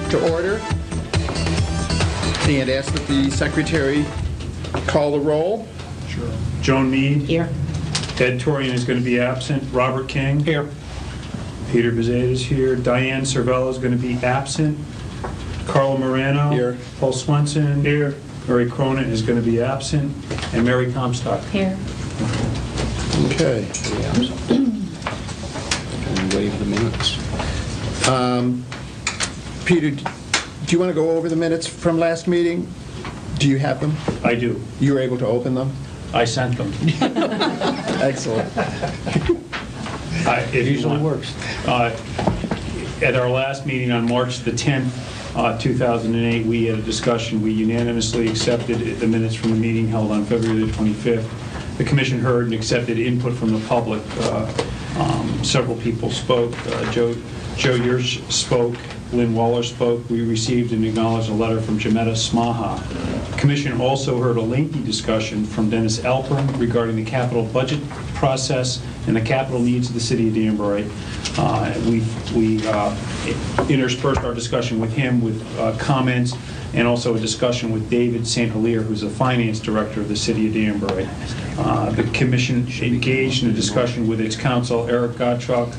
to order and ask that the secretary call the roll. Sure. Joan Mead. Here. Ed Torian is going to be absent. Robert King. Here. Peter Bezet is here. Diane Cervella is going to be absent. Carla Morano. Here. Paul Swenson. Here. Mary Cronin is going to be absent. And Mary Comstock. Here. Okay. And waive the minutes. Peter, do you want to go over the minutes from last meeting? Do you have them? I do. You were able to open them? I sent them. Excellent. It usually works. At our last meeting on March the 10th, 2008, we had a discussion. We unanimously accepted the minutes from the meeting held on February the 25th. The commission heard and accepted input from the public. Several people spoke. Joe Yersh spoke. Lynn Waller spoke. We received and acknowledged a letter from Jametta Smaha. The commission also heard a lengthy discussion from Dennis Alpern regarding the capital budget process and the capital needs of the city of Danbury. We interspersed our discussion with him with comments and also a discussion with David St. Hilaire, who's the finance director of the city of Danbury. The commission engaged in a discussion with its counsel, Eric Gottschalk,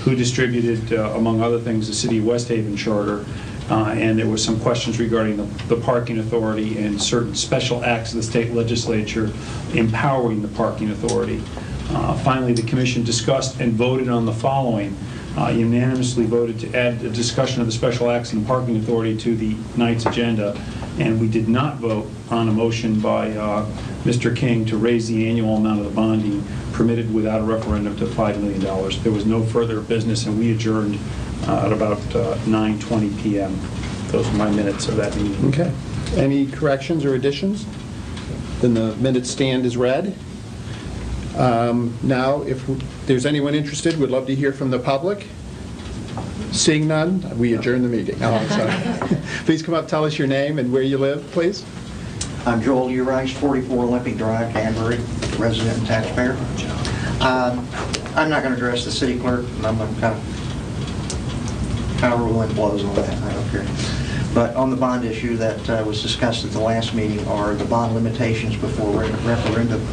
who distributed, among other things, the City of West Haven Charter, and there were some questions regarding the parking authority and certain special acts of the state legislature empowering the parking authority. Finally, the commission discussed and voted on the following. Unanimously voted to add a discussion of the special acts and parking authority to the night's agenda, and we did not vote on a motion by Mr. King to raise the annual amount of the bonding permitted without a referendum to $5 million. There was no further business, and we adjourned at about 9:20 p.m. Those are my minutes of that meeting. Okay. Any corrections or additions? Then the minutes stand as read. Now, if there's anyone interested, we'd love to hear from the public. Seeing none, we adjourn the meeting. Oh, I'm sorry. Please come up, tell us your name and where you live, please. I'm Joel Urice, 44 Olympic Drive, Danbury, resident and taxpayer. I'm not going to address the city clerk. I'm going to kind of however the wind blows on that. I don't care. But on the bond issue that was discussed at the last meeting are the bond limitations before referendum.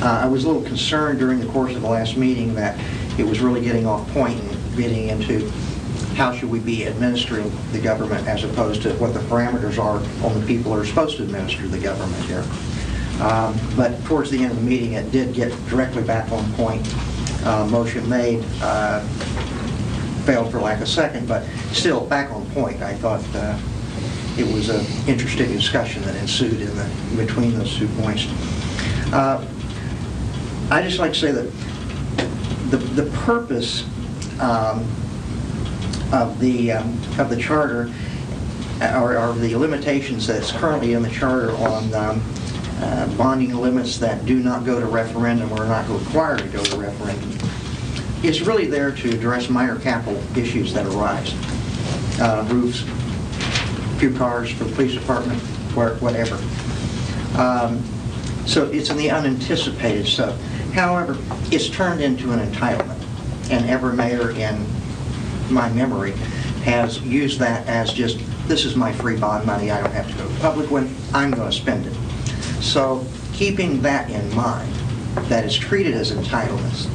I was a little concerned during the course of the last meeting that it was really getting off point and getting into how should we be administering the government as opposed to what the parameters are on the people who are supposed to administer the government here. But towards the end of the meeting, it did get directly back on point. Motion made, failed for lack of second, but still back on point. I thought it was an interesting discussion that ensued in between those 2 points. I just like to say that the purpose of the charter or the limitations that's currently in the charter on bonding limits that do not go to referendum or are not required to go to referendum is really there to address minor capital issues that arise. Roofs, a few cars for the police department, whatever. So it's in the unanticipated stuff. However, it's turned into an entitlement, and every mayor in my memory has used that as just, this is my free bond money, I don't have to go to the public when I'm going to spend it. So keeping that in mind, that is treated as entitlements,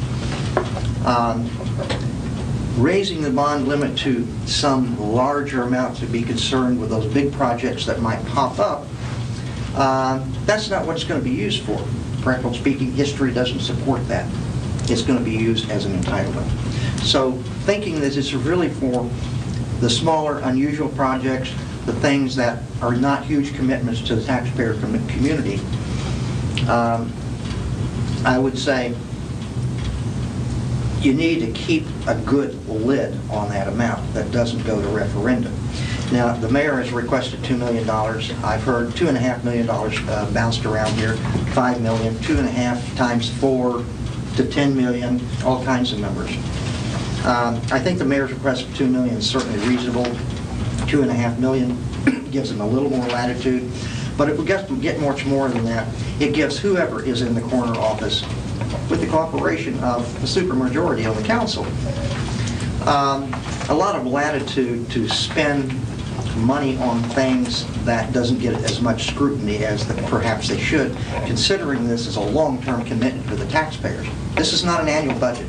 raising the bond limit to some larger amount to be concerned with those big projects that might pop up, that's not what it's going to be used for. Practically speaking, history doesn't support that. It's going to be used as an entitlement. So thinking that it's really for the smaller, unusual projects, the things that are not huge commitments to the taxpayer community, I would say you need to keep a good lid on that amount that doesn't go to referendum. Now, the mayor has requested $2 million. I've heard $2.5 million bounced around here, $5 million, 2.5 times 4 to 10 million, all kinds of numbers. I think the mayor's request of $2 million is certainly reasonable. $2.5 million gives them a little more latitude. But if we get much more than that, it gives whoever is in the corner office, with the cooperation of the supermajority on the council, a lot of latitude to spend money on things that doesn't get as much scrutiny as perhaps they should, considering this as a long-term commitment to the taxpayers. This is not an annual budget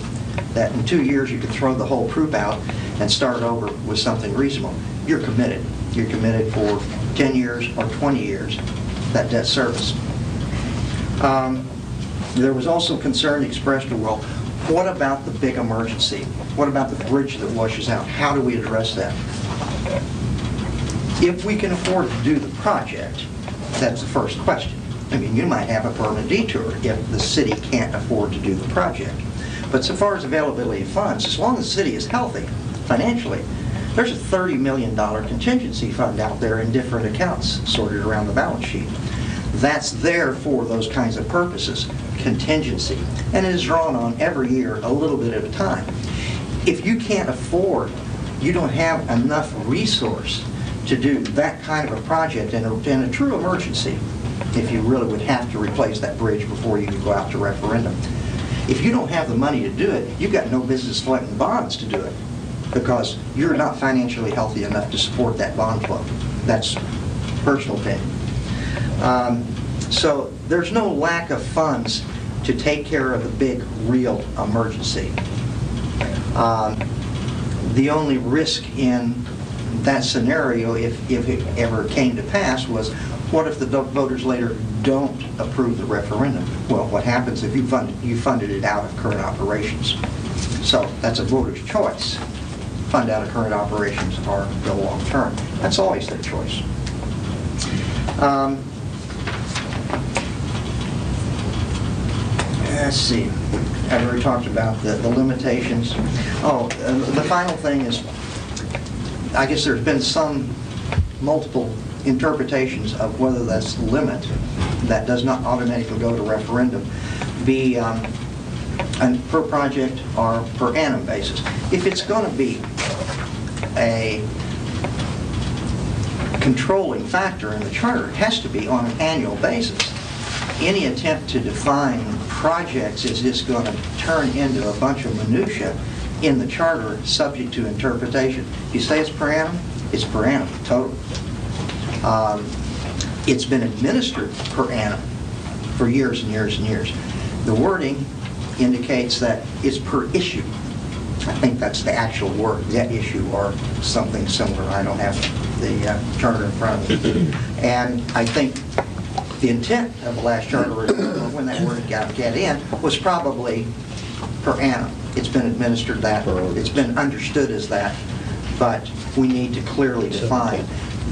that in 2 years you could throw the whole troop out and start over with something reasonable. You're committed. You're committed for 10 years or 20 years, that debt service. There was also concern expressed, well, what about the big emergency? What about the bridge that washes out? How do we address that? If we can afford to do the project, that's the first question. I mean, you might have a permanent detour if the city can't afford to do the project. But so far as availability of funds, as long as the city is healthy financially, there's a $30 million contingency fund out there in different accounts sorted around the balance sheet. That's there for those kinds of purposes, contingency. And it is drawn on every year a little bit at a time. If you can't afford, you don't have enough resource to do that kind of a project in a true emergency, if you really would have to replace that bridge before you can go out to referendum. If you don't have the money to do it, you've got no business floating bonds to do it because you're not financially healthy enough to support that bond flow. That's personal opinion. So there's no lack of funds to take care of the big, real emergency. The only risk in that scenario, if it ever came to pass, was what if the voters later don't approve the referendum? Well, what happens if you funded it out of current operations? So that's a voter's choice. Fund out of current operations or go long term. That's always their choice. Let's see. I've already talked about the limitations. The final thing is, I guess there's been some multiple interpretations of whether that's limit that does not automatically go to referendum be per project or per annum basis. If it's going to be a controlling factor in the charter, it has to be on an annual basis. Any attempt to define projects is just going to turn into a bunch of minutia in the charter subject to interpretation. If you say it's per annum, it's per annum, total. It's been administered per annum for years and years and years. The wording indicates that it's per issue. I think that's the actual word, debt issue or something similar. I don't have the charter in front of me. And I think the intent of the last charter when that word got in was probably per annum. It's been administered that, it's been understood as that, but we need to clearly define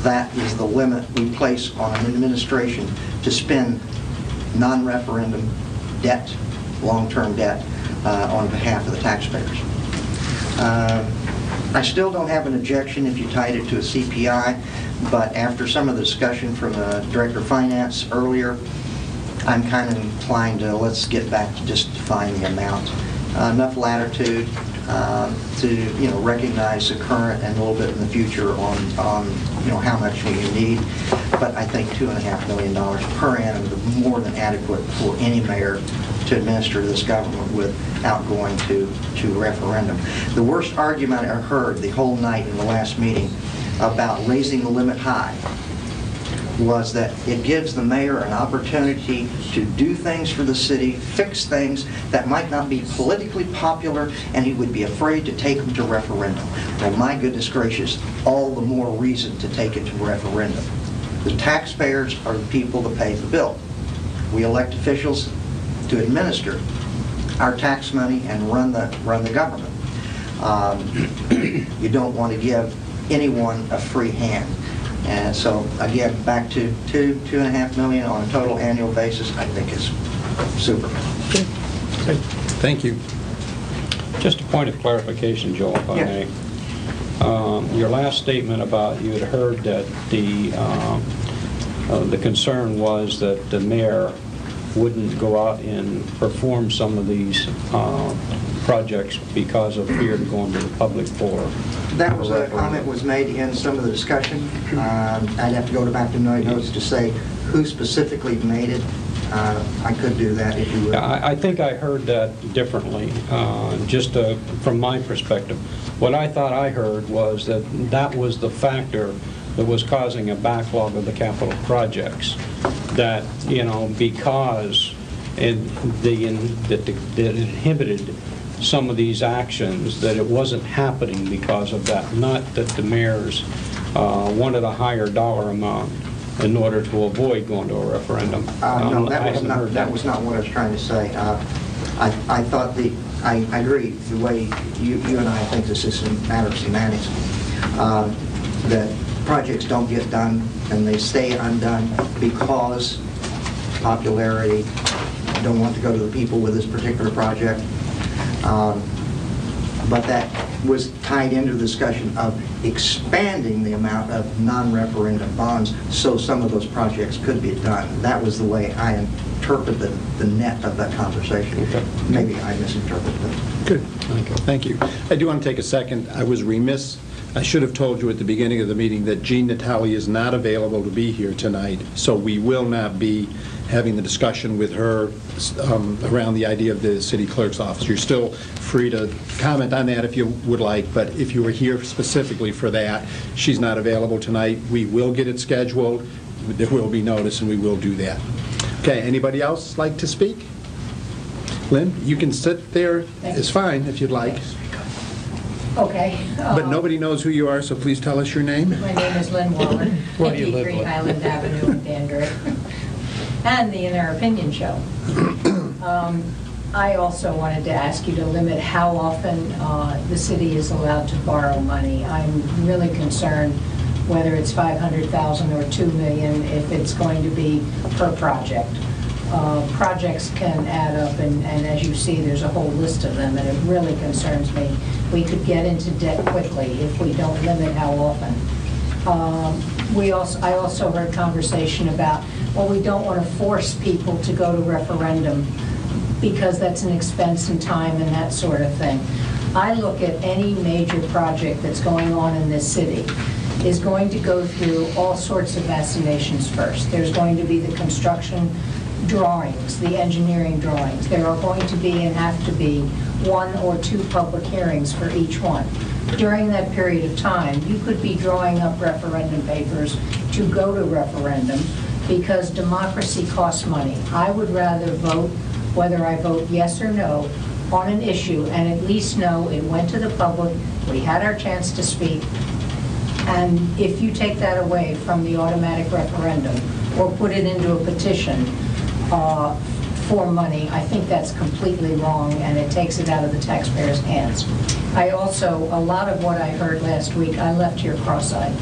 that is the limit we place on an administration to spend non-referendum debt, long-term debt, on behalf of the taxpayers. I still don't have an objection if you tied it to a CPI, but after some of the discussion from the Director of Finance earlier, I'm kind of inclined to let's get back to just define the amount. Enough latitude to recognize the current and a little bit in the future on how much we need. But I think $2.5 million per annum is more than adequate for any mayor to administer this government without going to referendum. The worst argument I heard the whole night in the last meeting about raising the limit high was that it gives the mayor an opportunity to do things for the city, fix things that might not be politically popular, and he would be afraid to take them to referendum. Well, my goodness gracious, all the more reason to take it to referendum. The taxpayers are the people that pay the bill. We elect officials to administer our tax money and run the government. You don't want to give anyone a free hand. And so, again, back to $2.5 million on a total annual basis, I think is super. Okay. Thank you. Just a point of clarification, Joel, if I may. Your last statement about you had heard that the concern was that the mayor wouldn't go out and perform some of these projects because of fear of going to the public for. That was a comment was made in some of the discussion. I'd have to go back to my notes to say who specifically made it. I could do that if you would. I think I heard that differently, just from my perspective. What I thought I heard was that was the factor that was causing a backlog of the capital projects. That, because that inhibited some of these actions, that it wasn't happening because of that. Not that the mayors wanted a higher dollar amount in order to avoid going to a referendum. No, that was not what I was trying to say. I thought I agree the way you and I think this is a matter of semantics. That projects don't get done and they stay undone because popularity, don't want to go to the people with this particular project. But that was tied into the discussion of expanding the amount of non-referendum bonds so some of those projects could be done. That was the way I interpreted the net of that conversation. Okay. Maybe I misinterpreted it. Good. Thank you. I do want to take a second. I was remiss. I should have told you at the beginning of the meeting that Jean Natali is not available to be here tonight, so we will not be having the discussion with her around the idea of the city clerk's office. You're still free to comment on that if you would like, but if you were here specifically for that, she's not available tonight. We will get it scheduled. There will be notice, and we will do that. Okay, anybody else like to speak? Lynn, you can sit there. It's fine if you'd like. Okay. But nobody knows who you are, so please tell us your name. My name is Lynn Waller, Where do you live, 53 Lynn? Highland Avenue in Danbury, and the In Their Opinion Show. I also wanted to ask you to limit how often the city is allowed to borrow money. I'm really concerned whether it's $500,000 or $2 million, if it's going to be per project. Projects can add up, and as you see, there's a whole list of them, and it really concerns me. We could get into debt quickly if we don't limit how often. I also heard conversation about, well, we don't want to force people to go to referendum because that's an expense and time and that sort of thing. I look at any major project that's going on in this city is going to go through all sorts of vaccinations first. There's going to be the construction drawings, the engineering drawings. There are going to be and have to be 1 or 2 public hearings for each one. During that period of time, you could be drawing up referendum papers to go to referendum because democracy costs money. I would rather vote, whether I vote yes or no, on an issue and at least know it went to the public, we had our chance to speak, and if you take that away from the automatic referendum or put it into a petition for money, I think that's completely wrong, and it takes it out of the taxpayers' hands. I also, a lot of what I heard last week, I left here cross-eyed.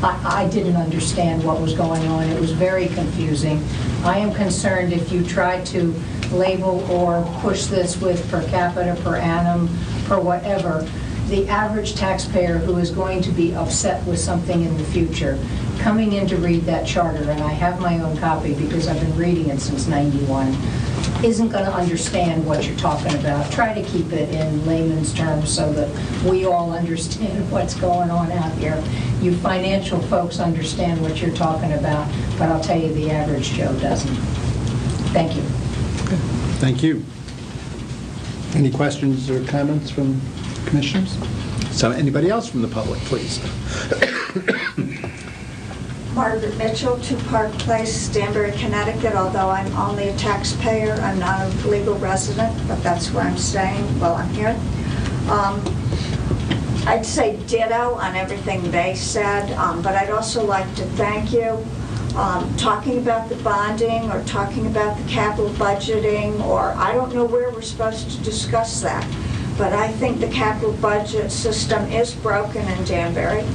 I didn't understand what was going on. It was very confusing. I am concerned if you try to label or push this with per capita, per annum, per whatever, the average taxpayer who is going to be upset with something in the future, coming in to read that charter, and I have my own copy because I've been reading it since '91, isn't going to understand what you're talking about. Try to keep it in layman's terms so that we all understand what's going on out here. You financial folks understand what you're talking about, but I'll tell you the average Joe doesn't. Thank you. Thank you. Any questions or comments from commissioners? So anybody else from the public, please? Margaret Mitchell, 2 Park Place, Danbury, Connecticut. Although I'm only a taxpayer, I'm not a legal resident, but that's where I'm staying while I'm here. I'd say ditto on everything they said, but I'd also like to thank you. Talking about the bonding or talking about the capital budgeting, or I don't know where we're supposed to discuss that, but I think the capital budget system is broken in Danbury,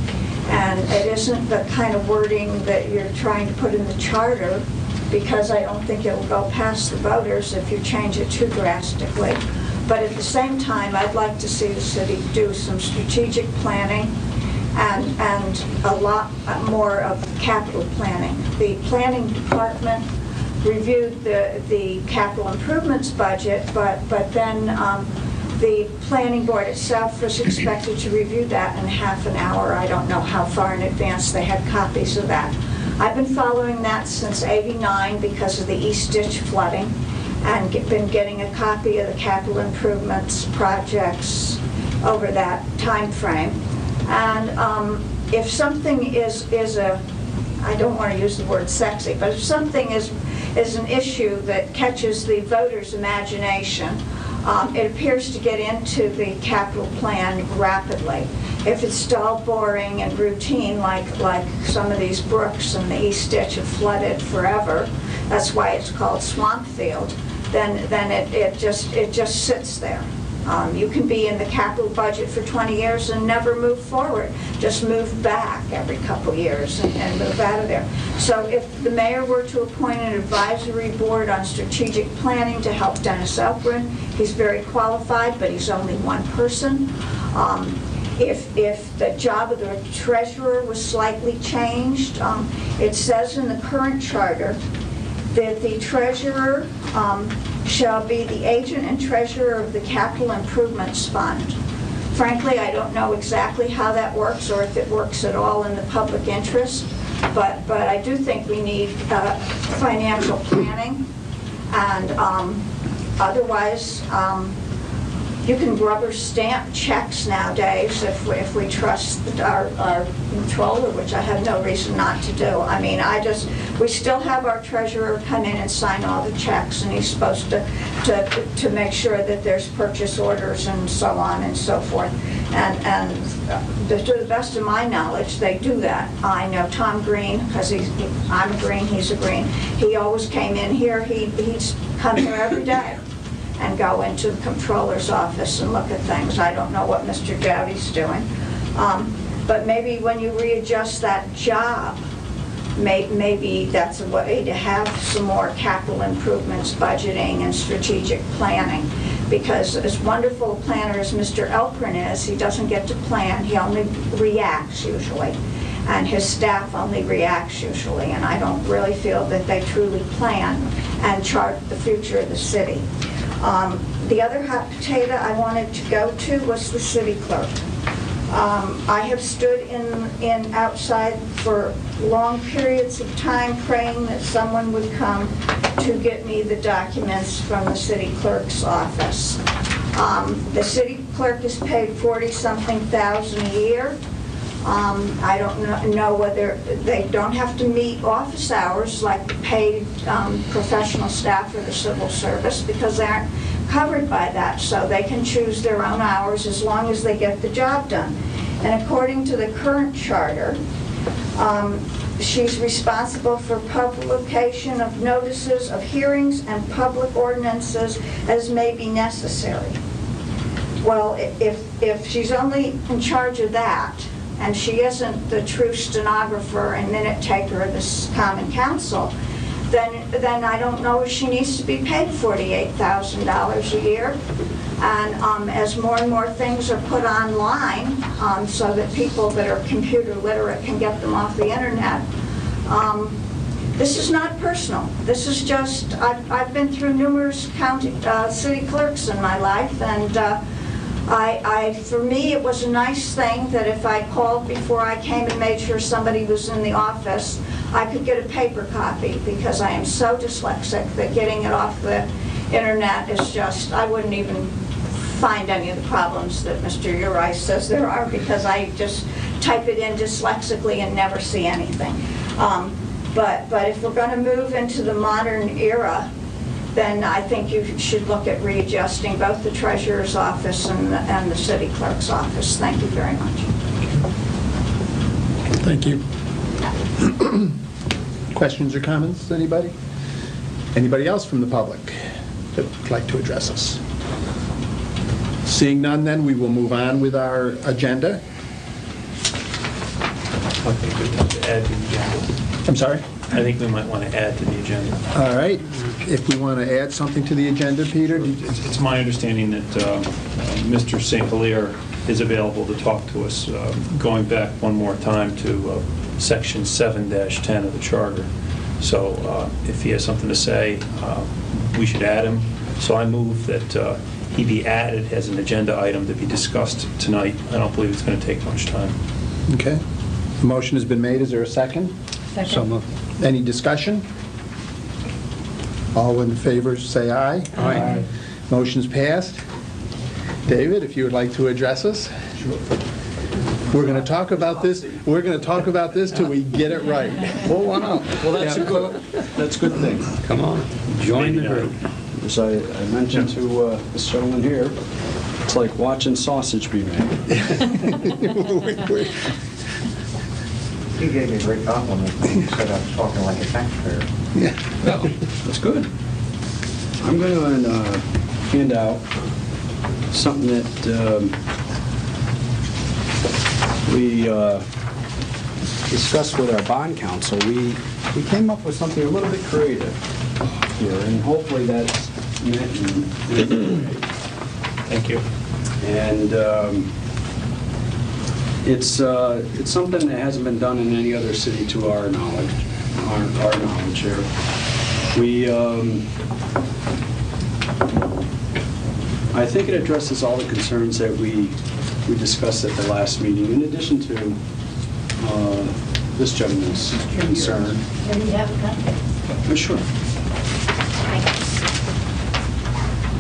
and it isn't the kind of wording that you're trying to put in the charter, because I don't think it will go past the voters if you change it too drastically. But at the same time, I'd like to see the city do some strategic planning and a lot more of capital planning. The planning department reviewed the capital improvements budget, but then the planning board itself was expected to review that in half an hour. I don't know how far in advance they had copies of that. I've been following that since '89 because of the East Ditch flooding, and been getting a copy of the capital improvements projects over that time frame. And if something is a, I don't want to use the word sexy, but if something is an issue that catches the voters' imagination, it appears to get into the capital plan rapidly. If it's dull, boring, and routine, like some of these brooks and the East Ditch have flooded forever, that's why it's called Swamp Field, then it just sits there. You can be in the capital budget for 20 years and never move forward. Just move back every couple years and move out of there. So if the mayor were to appoint an advisory board on strategic planning to help Dennis Elprin, he's very qualified, but he's only one person. If the job of the treasurer was slightly changed, it says in the current charter that the treasurer shall be the agent and treasurer of the Capital Improvements Fund. Frankly, I don't know exactly how that works or if it works at all in the public interest, but I do think we need financial planning, and otherwise, you can rubber stamp checks nowadays if we trust our controller, which I have no reason not to do. I mean, we still have our treasurer come in and sign all the checks, and he's supposed to make sure that there's purchase orders and so on and so forth. And to the best of my knowledge, they do that. I know Tom Green, because I'm a Green, he's a Green. He always came in here. He's come here every day and go into the comptroller's office and look at things. I don't know what Mr. Dowdy's doing. But maybe when you readjust that job, maybe that's a way to have some more capital improvements, budgeting, and strategic planning. Because as wonderful a planner as Mr. Elprin is, he doesn't get to plan, he only reacts usually. And his staff only reacts usually, and I don't really feel that they truly plan and chart the future of the city. The other hot potato I wanted to go to was the city clerk. I have stood in outside for long periods of time praying that someone would come to get me the documents from the city clerk's office. The city clerk is paid $40-something thousand a year. I don't know whether they don't have to meet office hours like the paid professional staff or the civil service, because they aren't covered by that, so they can choose their own hours as long as they get the job done. And according to the current charter, she's responsible for publication of notices of hearings and public ordinances as may be necessary. Well, if she's only in charge of that, and she isn't the true stenographer and minute taker of this Common Council, then I don't know if she needs to be paid $48,000 a year. And as more and more things are put online, so that people that are computer literate can get them off the internet, this is not personal. This is just, I've been through numerous city clerks in my life, and for me, it was a nice thing that if I called before I came and made sure somebody was in the office, I could get a paper copy, because I am so dyslexic that getting it off the internet is just, I wouldn't even find any of the problems that Mr. Urice says there are, because I just type it in dyslexically and never see anything. But if we're going to move into the modern era, then I think you should look at readjusting both the treasurer's office and the city clerk's office. Thank you very much. Thank you. Questions or comments, anybody? Anybody else from the public that would like to address us? Seeing none, then, we will move on with our agenda. I think we have to add to the agenda. I'm sorry? I think we might want to add to the agenda. All right. If we want to add something to the agenda, Peter? It's my understanding that Mr. St. Hilaire is available to talk to us, going back one more time to Section 7-10 of the Charter. So if he has something to say, we should add him. So I move that he be added as an agenda item to be discussed tonight. I don't believe it's going to take much time. Okay. The motion has been made. Is there a second? Second. So moved. Any discussion? All in favor, say aye. Aye. Motion's passed. David, if you would like to address us. Sure. We're going to talk about this, till we get it right. Well, why not? Well, that's a good thing. Come on, join the group. As I mentioned to this gentleman here, it's like watching sausage be made. He gave me a great compliment when he said I was talking like a taxpayer. Well, that's good. I'm going to hand out something that we discussed with our bond counsel. We came up with something a little bit creative here, and hopefully that's meant in a good way. Thank you. And it's something that hasn't been done in any other city to our knowledge. Our knowledge here. I think it addresses all the concerns that we discussed at the last meeting, in addition to this gentleman's concern. Can we have a copy? Sure.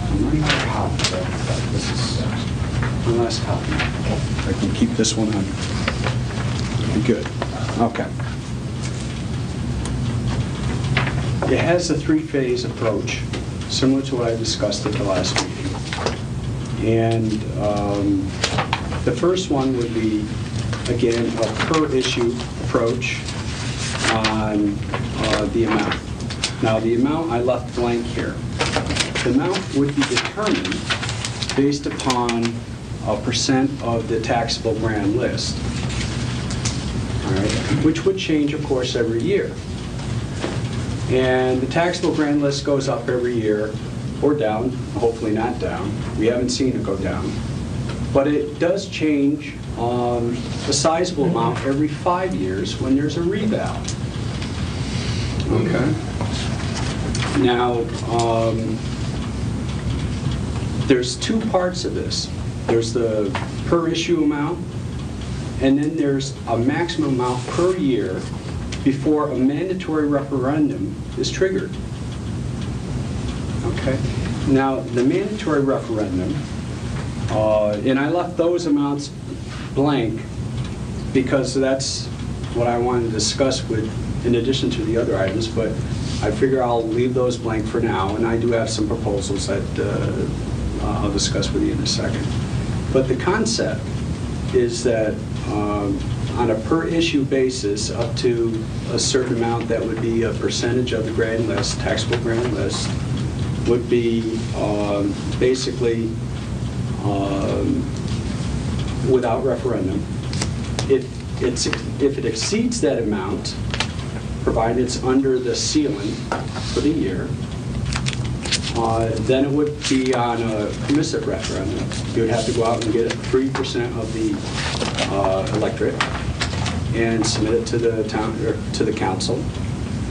I'm running out of copies, so this is my last copy. I can keep this one on. Good. Okay. It has a three-phase approach, similar to what I discussed at the last meeting. And the first one would be, again, a per-issue approach on the amount. Now, the amount I left blank here. The amount would be determined based upon a percent of the taxable grand list, all right, which would change, of course, every year. And the taxable grand list goes up every year, or down, hopefully not down. We haven't seen it go down. But it does change a sizable amount every 5 years when there's a reval. Okay. Now, there's two parts of this. There's the per issue amount, and then there's a maximum amount per year before a mandatory referendum is triggered. Okay. Now, the mandatory referendum, and I left those amounts blank because that's what I wanted to discuss with, in addition to the other items, but I figure I'll leave those blank for now, and I do have some proposals that I'll discuss with you in a second. But the concept is that on a per issue basis, up to a certain amount that would be a percentage of the grand list, taxable grand list, would be basically without referendum. If it exceeds that amount, provided it's under the ceiling for the year, then it would be on a permissive referendum. You would have to go out and get 3% of the electorate and submit it to the town or to the council,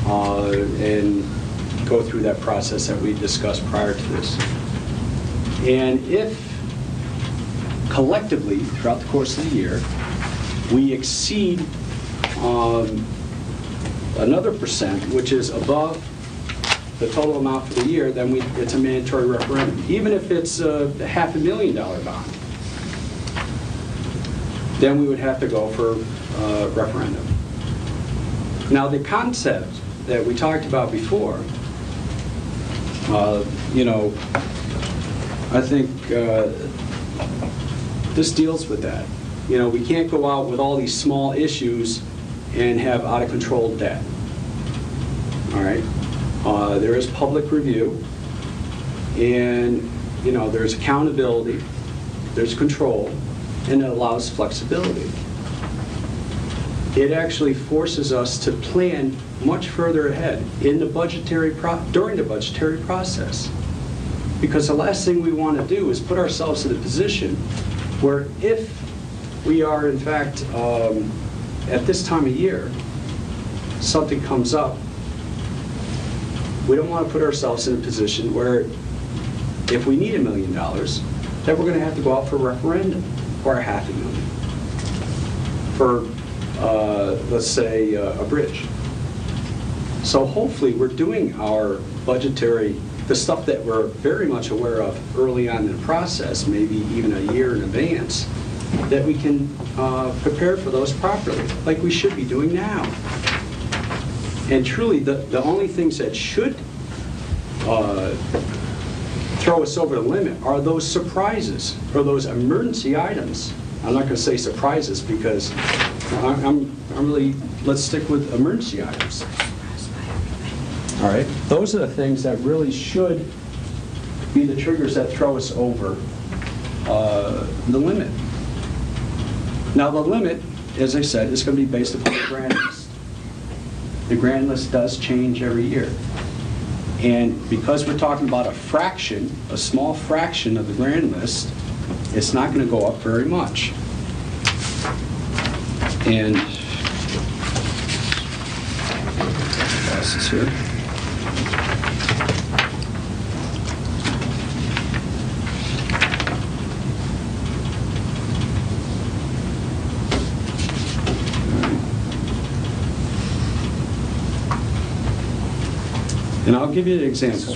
and go through that process that we discussed prior to this. And if collectively throughout the course of the year we exceed another percent, which is above the total amount for the year, then it's a mandatory referendum, even if it's a $500,000 bond. Then we would have to go for referendum. Now, the concept that we talked about before, I think this deals with that. We can't go out with all these small issues and have out-of-control debt. All right? There is public review, and there's accountability, there's control, and it allows flexibility. It actually forces us to plan much further ahead in the during the budgetary process. Because the last thing we want to do is put ourselves in a position where if we are, in fact, at this time of year, something comes up, we don't want to put ourselves in a position where if we need $1 million, then we're going to have to go out for a referendum for $500,000 for, let's say, a bridge. So hopefully we're doing our budgetary, the stuff that we're very much aware of early on in the process, maybe even a year in advance, that we can prepare for those properly, like we should be doing now. And truly, the only things that should throw us over the limit are those surprises, or those emergency items. I'm not going to say surprises because I'm really, let's stick with emergency items. All right? Those are the things that really should be the triggers that throw us over the limit. Now, the limit, as I said, is going to be based upon the grand list. The grand list does change every year. And because we're talking about a fraction, a small fraction of the grand list, it's not going to go up very much. And glasses here. And I'll give you an example.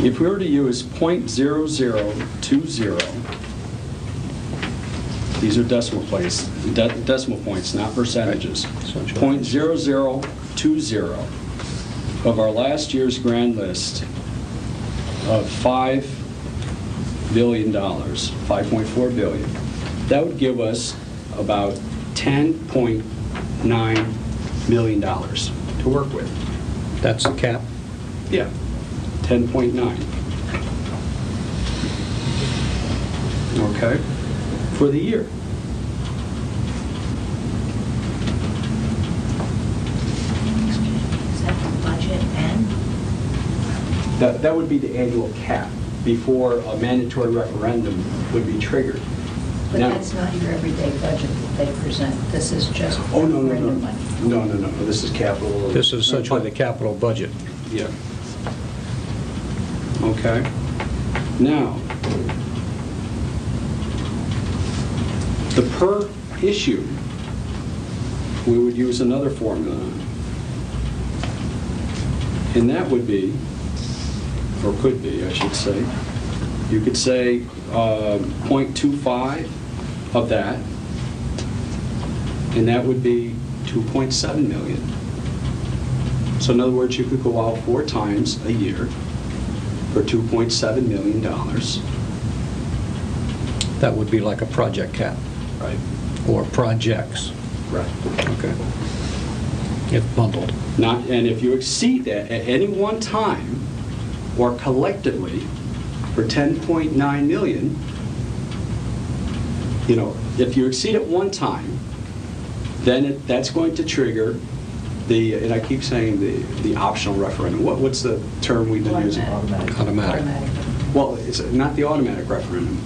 If we were to use .0020, these are decimal points, not percentages. .0020 of our last year's grand list of $5 billion, $5.4 billion, that would give us about $10.9 million to work with. That's the cap? Yeah, 10.9. Okay, for the year. Is that the budget and? That would be the annual cap before a mandatory referendum would be triggered. But Now- that's not your everyday budget that they present. This is just Oh, no, no, referendum no. money. No, this is capital. This is essentially the capital budget. Yeah. Okay. Now, the per issue, we would use another formula. And that would be, or could be, I should say, you could say 0.25 of that, and that would be 2.7 million. So in other words, you could go out 4 times a year for $2.7 million. That would be like a project cap, Right. or projects. Right. Okay. If bundled. And if you exceed that at any one time, or collectively, for 10.9 million, if you exceed it one time, then that's going to trigger and I keep saying the optional referendum. What's the term we've been using? Automatic. Well, it's not the automatic referendum,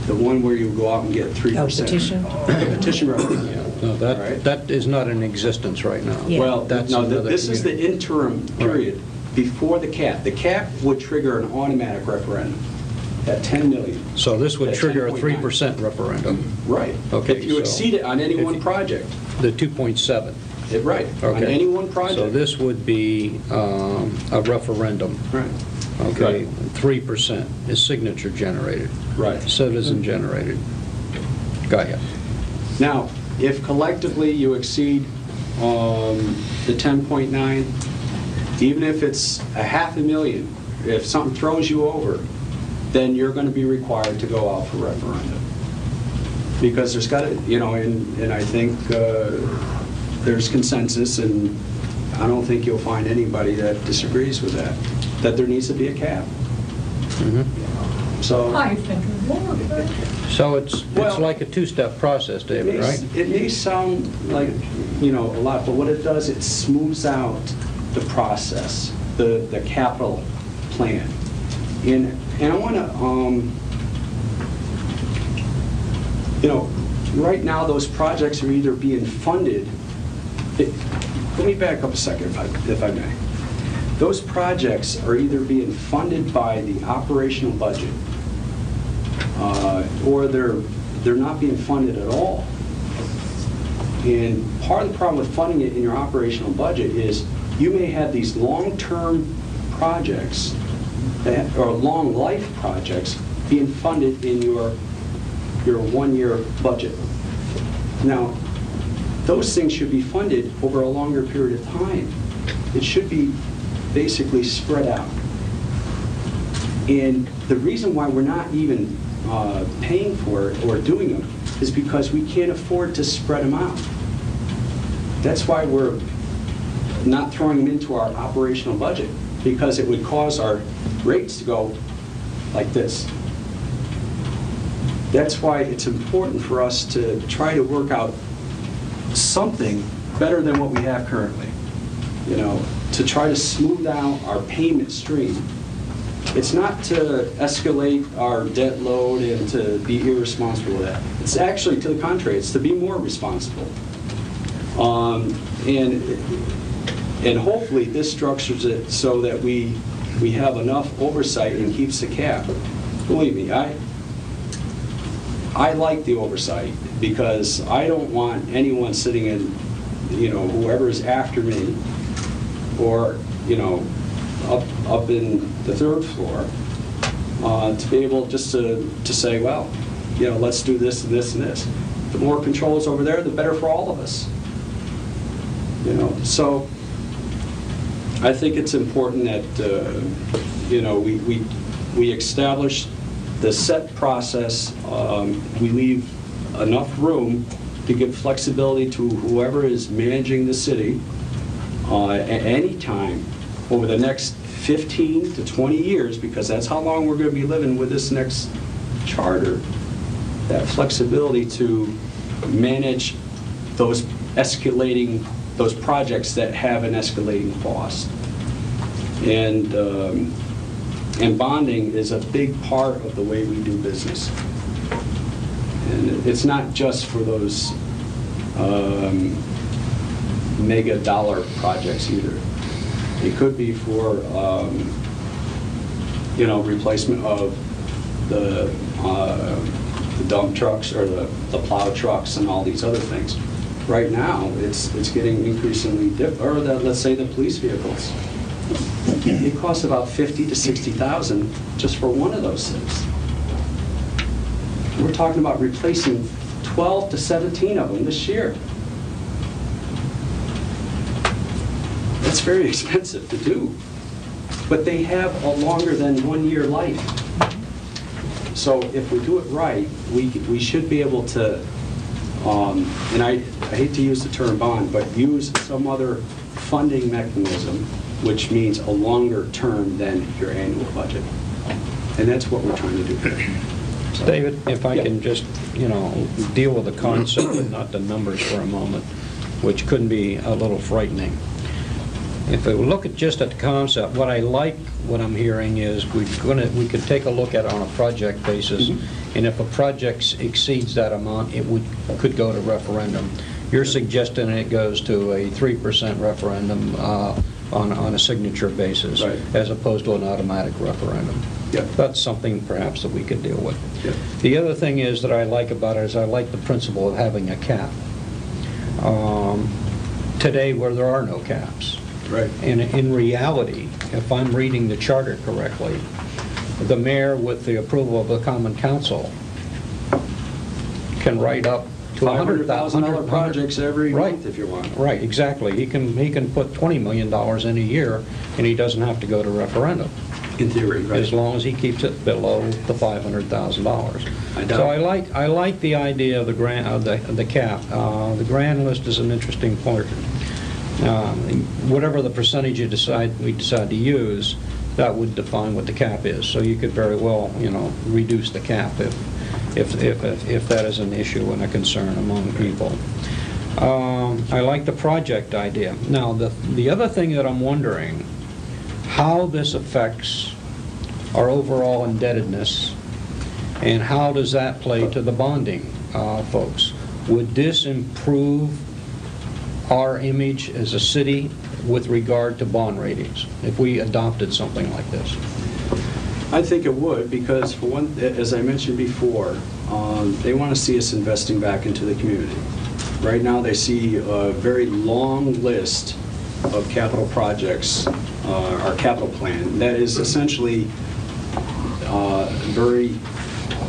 the one where you go out and get 3%. petition? The petition referendum, yeah. No, All right. that is not in existence right now. Yeah. Well, That's no, another this is the community. interim period before the cap. The cap would trigger an automatic referendum at 10 million. So this would At trigger a 10.9. 3% referendum, Right. Okay, If you so exceed it on any if one you- project. the 2.7. Right, on Okay. any one project. So this would be a referendum. Right. Okay, Right. 3% is signature generated. Right. Citizen generated. Got ya. Now, if collectively you exceed the 10.9, even if it's $500,000, if something throws you over, then you're going to be required to go out for referendum. Because there's got to, and I think there's consensus, and I don't think you'll find anybody that disagrees with that there needs to be a cap. So. I think it would. So it's Well- like a two-step process, David, right? It may sound like, a lot, but what it does, it smooths out the process, the capital plan. And I want to, right now, those projects are either being funded. Let me back up a second, if I may. Those projects are either being funded by the operational budget, or they're not being funded at all. And part of the problem with funding it in your operational budget is you may have these long-term projects or long life projects being funded in your one-year budget. Now, those things should be funded over a longer period of time. It should be basically spread out. And the reason why we're not even paying for it or doing them is because we can't afford to spread them out. That's why we're not throwing them into our operational budget, because it would cause our rates to go like this. That's why it's important for us to try to work out something better than what we have currently, you know, to try to smooth out our payment stream. It's not to escalate our debt load and to be irresponsible with that. It's actually to the contrary, it's to be more responsible. And hopefully this structures it so that we have enough oversight and keeps the cap. Believe me, I like the oversight, because I don't want anyone sitting in, you know, whoever is after me, or, you know, up in the third floor, to be able just to say, well, you know, let's do this and this and this. The more controls over there, the better for all of us. You know, so I think it's important that, you know, we establish the set process. We leave enough room to give flexibility to whoever is managing the city at any time over the next 15 to 20 years, because that's how long we're going to be living with this next charter. That flexibility to manage those projects that have an escalating cost. And bonding is a big part of the way we do business. And it's not just for those mega dollar projects either. It could be for, you know, replacement of the dump trucks or the plow trucks and all these other things. Right now, it's getting increasingly let's say the police vehicles. It costs about $50,000 to $60,000 just for one of those things. We're talking about replacing 12 to 17 of them this year. That's very expensive to do, but they have a longer than 1 year life. So if we do it right, we should be able to, and I hate to use the term bond, but use some other funding mechanism, which means a longer term than your annual budget. And that's what we're trying to do here. So, David, if I can just, you know, deal with the concept and not the numbers for a moment, which could be a little frightening. If we look at just at the concept, what I'm hearing is we could take a look at it on a project basis, and if a project exceeds that amount, it could go to referendum. You're suggesting it goes to a 3% referendum on a signature basis, right, as opposed to an automatic referendum. Yep. That's something perhaps that we could deal with. Yep. The other thing is that I like about it is I like the principle of having a cap. Today, where there are no caps. Right. And in reality, if I'm reading the charter correctly, the mayor, with the approval of the common council, can write up to $500,000 projects every right, month if you want. Right, exactly. He can put $20 million in a year, and he doesn't have to go to referendum. In theory, right. As long as he keeps it below the $500,000. So I like the idea of the cap. The grand list is an interesting point. Whatever the percentage we decide to use, that would define what the cap is. So you could very well, you know, reduce the cap if that is an issue and a concern among people. I like the project idea. Now, the other thing that I'm wondering, how this affects our overall indebtedness, and how does that play to the bonding folks? Would this improve our image as a city with regard to bond ratings if we adopted something like this? I think it would, because for one, as I mentioned before, they want to see us investing back into the community. Right now they see a very long list of capital projects, our capital plan, that is essentially very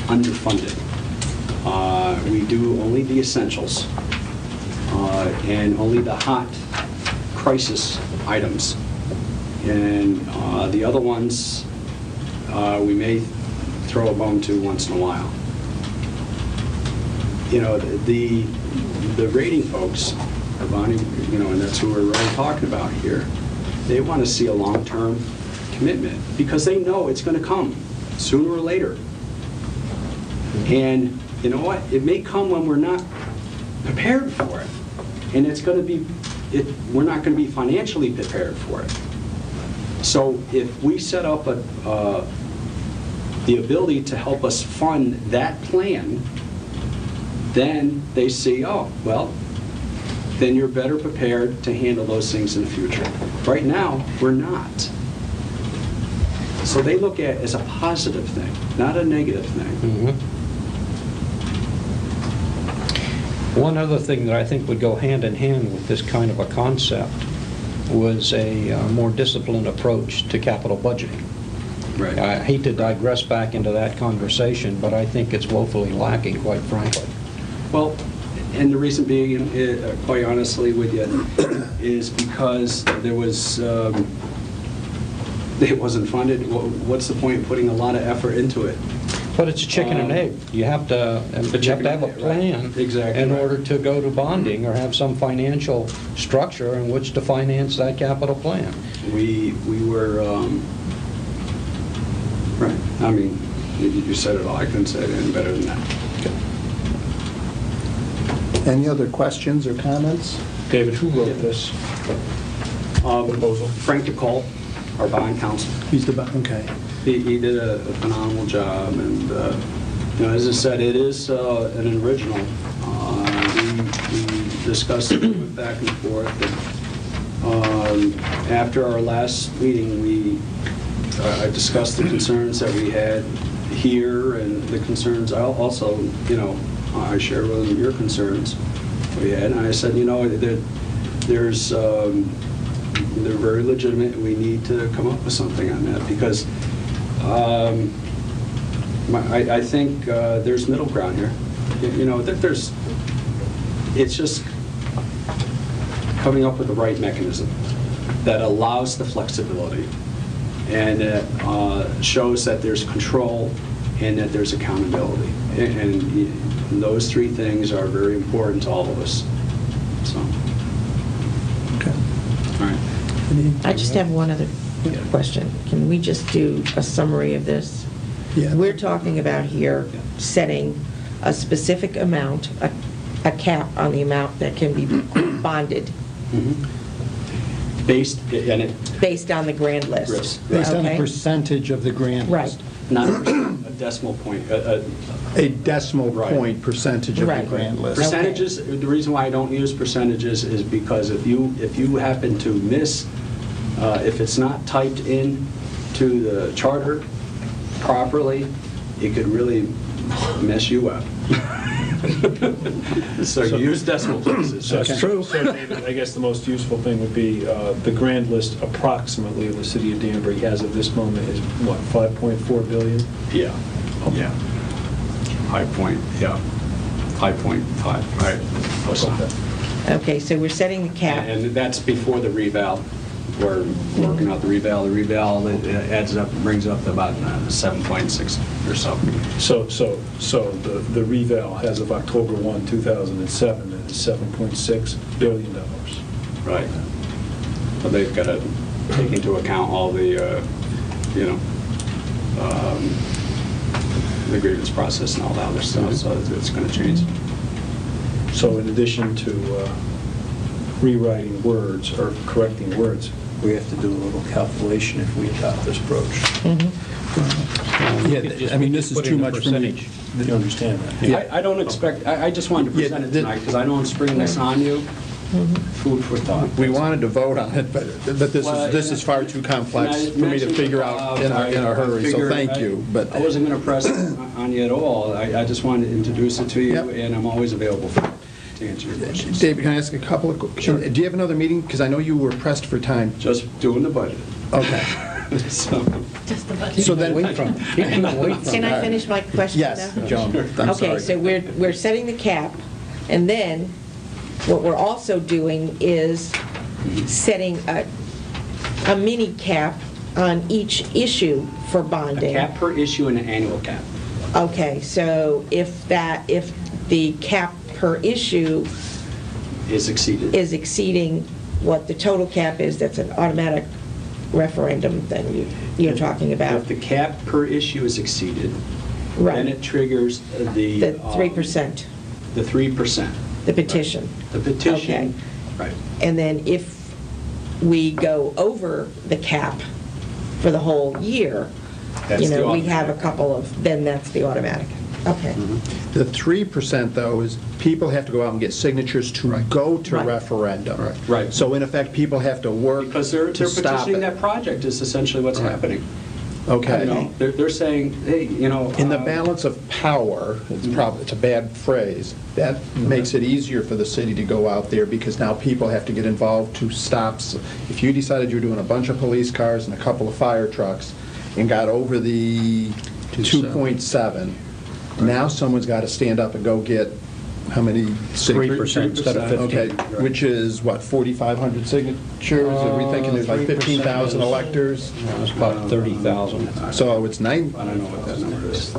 underfunded. We do only the essentials and only the hot crisis items. And the other ones, we may throw a bone to once in a while. You know, the rating folks, Bonnie, you know, and that's who we're really talking about here, they want to see a long-term commitment because they know it's going to come sooner or later. And you know what? It may come when we're not prepared for it. And it's going to be, we're not going to be financially prepared for it. So if we set up the ability to help us fund that plan, then they see, oh, well, then you're better prepared to handle those things in the future. Right now, we're not. So they look at it as a positive thing, not a negative thing. One other thing that I think would go hand in hand with this kind of a concept was a more disciplined approach to capital budgeting. Right. I hate to digress back into that conversation, but I think it's woefully lacking, quite frankly. Well, and the reason being, quite honestly with you, is because there was, it wasn't funded. What's the point of putting a lot of effort into it? But it's a chicken and egg. You have to have a plan in order to go to bonding or have some financial structure in which to finance that capital plan. We were, right. I mean, you said it all. I couldn't say it any better than that. Any other questions or comments? David, who wrote this proposal? Frank DeCole, our bond counsel. He's the, okay. He did a phenomenal job, and you know, as I said, it is an original. We discussed it, went back and forth. And, after our last meeting, I discussed the concerns that we had here, and the concerns I also, you know, I shared with them your concerns we had, and I said, you know, they're very legitimate, and we need to come up with something on that because. I think there's middle ground here. You know, it's just coming up with the right mechanism that allows the flexibility and that shows that there's control and that there's accountability. And those three things are very important to all of us. So, Okay. all right. I just have one other question. Can we just do a summary of this? Yeah. We're talking about here setting a specific amount, a cap on the amount that can be bonded Based on the grand list. Based on the Okay? percentage of the grant Right. list. not a decimal point. A decimal Right. point percentage of the Right. grant list. Percentages, the reason why I don't use percentages is because if you happen to miss, if it's not typed in to the charter properly, it could really mess you up. So you use decimal places. That's true. So, David, I guess the most useful thing would be the grand list approximately of the city of Danbury has at this moment is, what, 5.4 billion? Yeah, yeah. 5.5, right. Close enough. Okay, so we're setting the cap. And that's before the reval. We're working out the reval. The reval adds up, brings up to about 7.6 or so. So the reval as of October 1, 2007 is $7.6 billion. Right. But they've got to take into account all the, the grievance process and all that other stuff, so it's going to change. So in addition to rewriting words or correcting words, we have to do a little calculation if we adopt this approach. Yeah, I mean, this is too much for me. You understand that? Yeah. I don't expect, I just wanted to present it tonight because I know I'm springing this on you. Food for thought. We wanted to vote on it, but this is far too complex for me to figure out in a hurry, so thank you. But I wasn't going to press it on you at all. I just wanted to introduce it to you, Yep. and I'm always available to answer your questions. David, can I ask a couple of questions? Do you have another meeting? Because I know you were pressed for time. Just doing the budget. Okay. So, So then, Can I finish my question? yes, now? Joan, I'm Okay, sorry. so we're setting the cap, and then what we're also doing is setting a mini cap on each issue for a bonding. cap per issue and an annual cap. Okay, so if the cap per issue Is exceeded. is exceeding what the total cap is, that's an automatic referendum then you're talking about. If the cap per issue is exceeded, Right. then it triggers the... The 3%, The 3%. the petition. The petition, Okay. right. And then if we go over the cap for the whole year, That's the we have a automatic. couple of, then that's the automatic. Okay. The 3%, though, is people have to go out and get signatures to go to Right. referendum. Right. So in effect, people have to work Because they're to stop petitioning it. that project is essentially what's happening. Okay. You know, they're saying, hey, In the balance of power, it's a bad phrase, that makes it easier for the city to go out there because now people have to get involved to stop. If you decided you were doing a bunch of police cars and a couple of fire trucks and got over the 2.7, now someone's got to stand up and go get, how many signatures? 3% instead of 15. Okay, which is what, 44,500 signatures? Are we thinking there's like 15,000 electors? It's about 30,000. So it's nine, I don't know what that number is.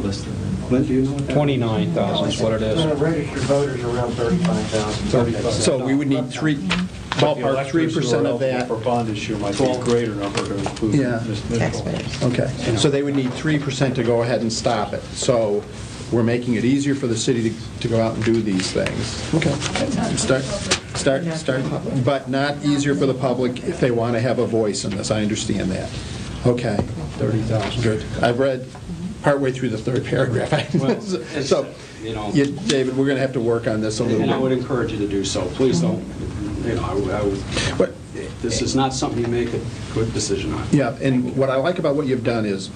Lynn, do you know what that? 29,000 is what it is. Registered voters around 35,000. so we would need ballpark 3% of that. For bond issue might be a greater number to include. Yeah. Taxpayers. Okay, so they would need 3% to go ahead and stop it. So we're making it easier for the city to go out and do these things. Okay. Start, but not easier for the public if they want to have a voice in this. I understand that. Okay. 30,000. Good. I've read partway through the third paragraph. So, David, we're going to have to work on this a little And I would bit. encourage you to do so. Please don't, I would, But, this is not something you make a quick decision on. yeah, and what I like about what you've done is,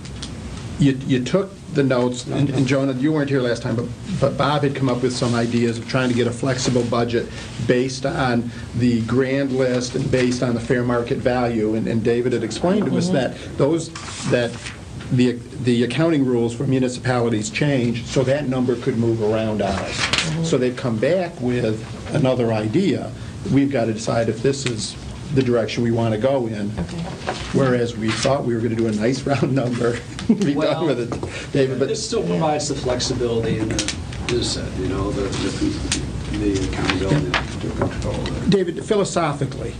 you took the notes, and Jonah, you weren't here last time, but Bob had come up with some ideas of trying to get a flexible budget based on the grand list and based on the fair market value, and David had explained to us that the accounting rules for municipalities changed, so that number could move around on us. So they've come back with another idea. We've got to decide if this is the direction we want to go in. Whereas we thought we were going to do a nice round number, be done with it, David, but... It still provides the flexibility and the accountability to control. David, philosophically,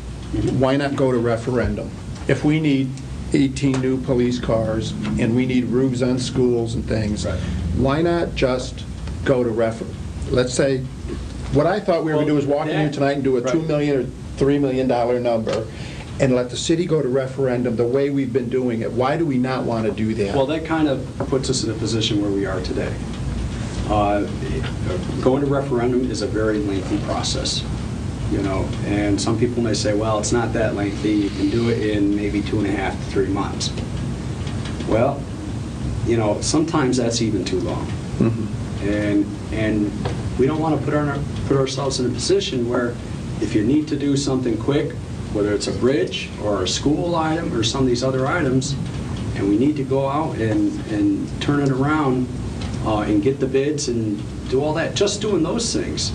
why not go to referendum? If we need 18 new police cars and we need roofs on schools and things, Right. why not just go to let's say, what I thought we were going to do is walk in here tonight and do a Right. $2 million or $3 million number and let the city go to referendum the way we've been doing it. Why do we not want to do that? Well, that kind of puts us in a position where we are today. Going to referendum is a very lengthy process, and some people may say, well, it's not that lengthy, you can do it in maybe 2.5 to 3 months. Well, sometimes that's even too long. And we don't want to put ourselves in a position where if you need to do something quick, whether it's a bridge or a school item or some of these other items, and we need to go out and turn it around and get the bids and do all that, just doing those things,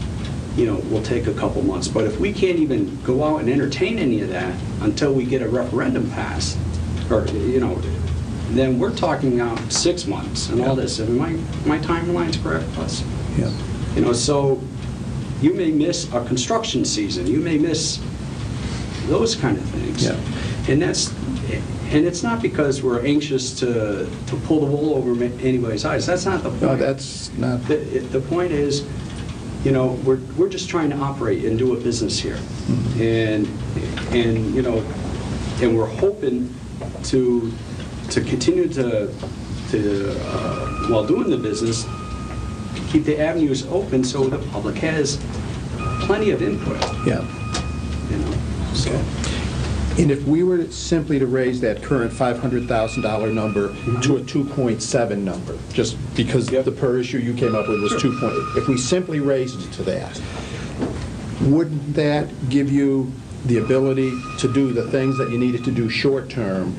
will take a couple months. But if we can't even go out and entertain any of that until we get a referendum passed, or, then we're talking out 6 months and all this. And my timeline's correct, plus. Yeah. So you may miss a construction season. You may miss those kind of things. Yeah. And it's not because we're anxious to pull the wool over anybody's eyes. That's not the point. No, that's not... The point is, we're just trying to operate and do a business here. And we're hoping to continue to while doing the business, keep the avenues open so the public has plenty of input. Yeah. So. And if we were simply to raise that current $500,000 number to a 2.7 number, just because the per issue you came up with was 2. If we simply raised it to that, wouldn't that give you the ability to do the things that you needed to do short term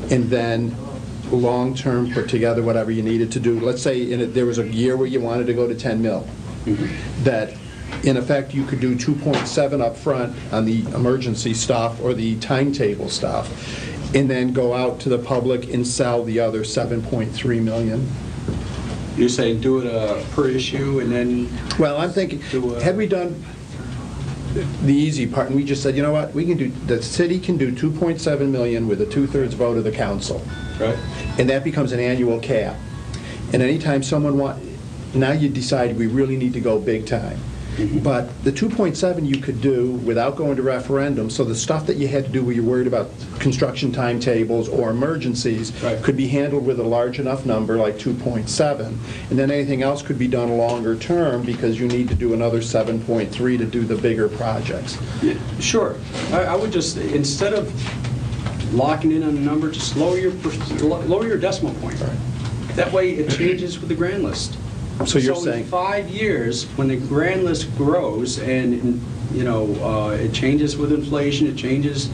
and then long-term put together whatever you needed to do. Let's say there was a year where you wanted to go to 10 mil. That, in effect, you could do 2.7 up front on the emergency stuff or the timetable stuff, and then go out to the public and sell the other 7.3 million. You're saying do it per issue and then... Well, I'm thinking, had we done the easy part, and we just said, you know what, we can do, the city can do 2.7 million with a 2/3 vote of the council. Right. And that becomes an annual cap. And anytime someone now you decide we really need to go big time. But the 2.7 you could do without going to referendum, so the stuff that you had to do where you're worried about construction timetables or emergencies could be handled with a large enough number like 2.7, and then anything else could be done longer term because you need to do another 7.3 to do the bigger projects. Yeah, sure. I would just, instead of locking in on a number, just lower your decimal point. That way it changes with the grand list. So you're in saying 5 years, when the grand list grows and, it changes with inflation, it changes,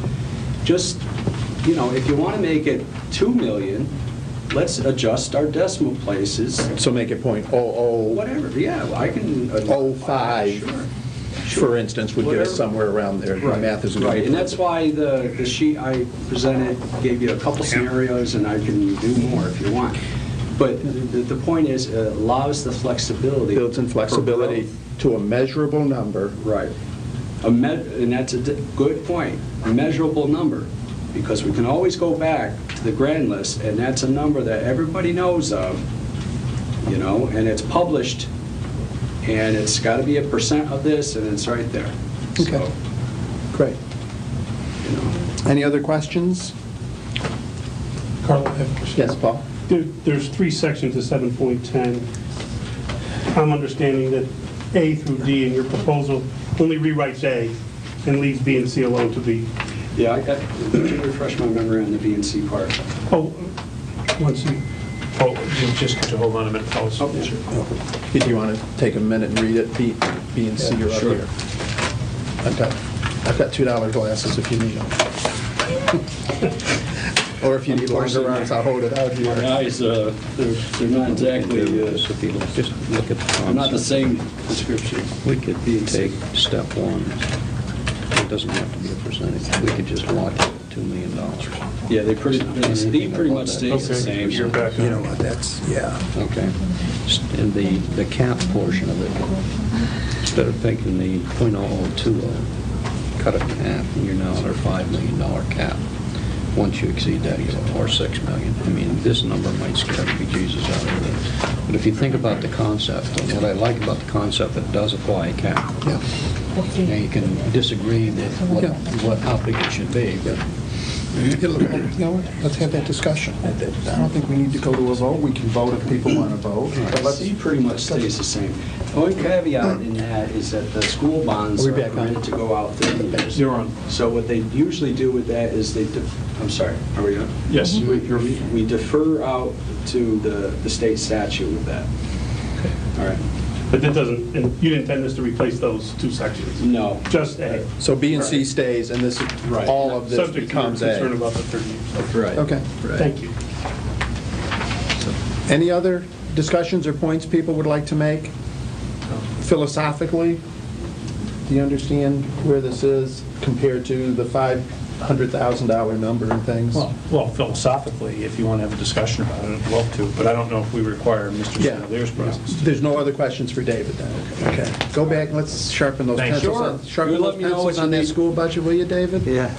just, if you want to make it 2 million, let's adjust our decimal places. so make it .00. Whatever, yeah, I can... 05, for instance, would get us somewhere around there. My math isn't Right, good. and that's why the sheet I presented gave you a couple scenarios, and I can do more if you want. But the point is, it allows the flexibility. Builds in flexibility to a measurable number. Right. And that's a good point, a measurable number, because we can always go back to the grand list, and that's a number that everybody knows of, and it's published, and it's got to be a % of this, and it's right there. Okay. So, Great. Any other questions? Carl, I have a question. Yes, Paul? There's 3 sections to 7.10. I'm understanding that A through D in your proposal only rewrites A and leaves B and C alone to be. Yeah, let me refresh my memory on the B and C part. Oh, one C. Oh, just could you hold on a minute, fellas? Oh, sure. If you want to take a minute and read it, B and C are up sure. here. I've got $2 glasses if you need them. Or if you need longer arms, I'll hold it out here. My eyes, they're not exactly, Just look at the not the concept. same description. We could take step one. It doesn't have to be a percentage. We could just lock it at $2 million. Yeah, they pretty much stays the same. You're back You know on. what, that's, yeah. Okay. And the cap portion of it, instead of taking the .0020, cut it in half, and you're now at our $5 million cap. Once you exceed that, or 6 million. I mean, this number might scare the bejesus out of it. But if you think about the concept, and what I like about the concept, it does apply a cap. Yeah. Now, you can disagree with how big it should be, but You know what, let's have that discussion. I don't think we need to go to a vote. We can vote if people want to vote. But let's C pretty much stays the same. The only caveat in that is that the school bonds Are are we back on? permitted to go out 30 years. You're on. So what they usually do with that is I'm sorry, are we on? Yes. We defer out to the state statute with that. All right. But that doesn't, and you didn't intend this to replace those 2 sections? No. Just A. So B and C stays, and this, Right. all of this Subject to your becomes concern A. about the 30 years. Right. Okay. Thank you. Any other discussions or points people would like to make? Philosophically, do you understand where this is compared to the $500,000 number and things? Well, philosophically, if you want to have a discussion about it, I'd love to, but I don't know if we require Mr. Yeah. Smiler's presence. There's no other questions for David then? Okay. Go back, and let's sharpen those Thank you. pencils. Sure. Sharpen You those let me know pencils what you on that need. school budget, will you, David? Yeah.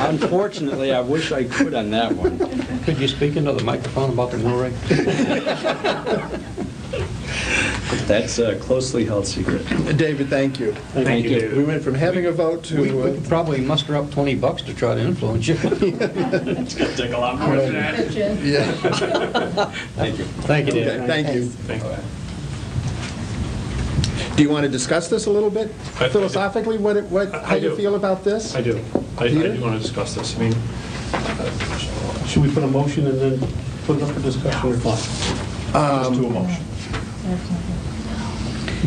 Unfortunately, I wish I could on that one. could you speak into the microphone about the mill rate? That's a closely held secret. David, thank you. Thank you, David. We went from having a vote to... We could probably muster up $20 to try to influence you. It's going to take a lot more than that. Pitch in. Yeah. Thank you. Thank you, David. Okay, thank you. Thank you. Do you want to discuss this a little bit? I do. Philosophically, how you do. feel about this? I do. I Peter? do want to discuss this. I mean, Should we put a motion and then put it up for discussion or what? just do a motion.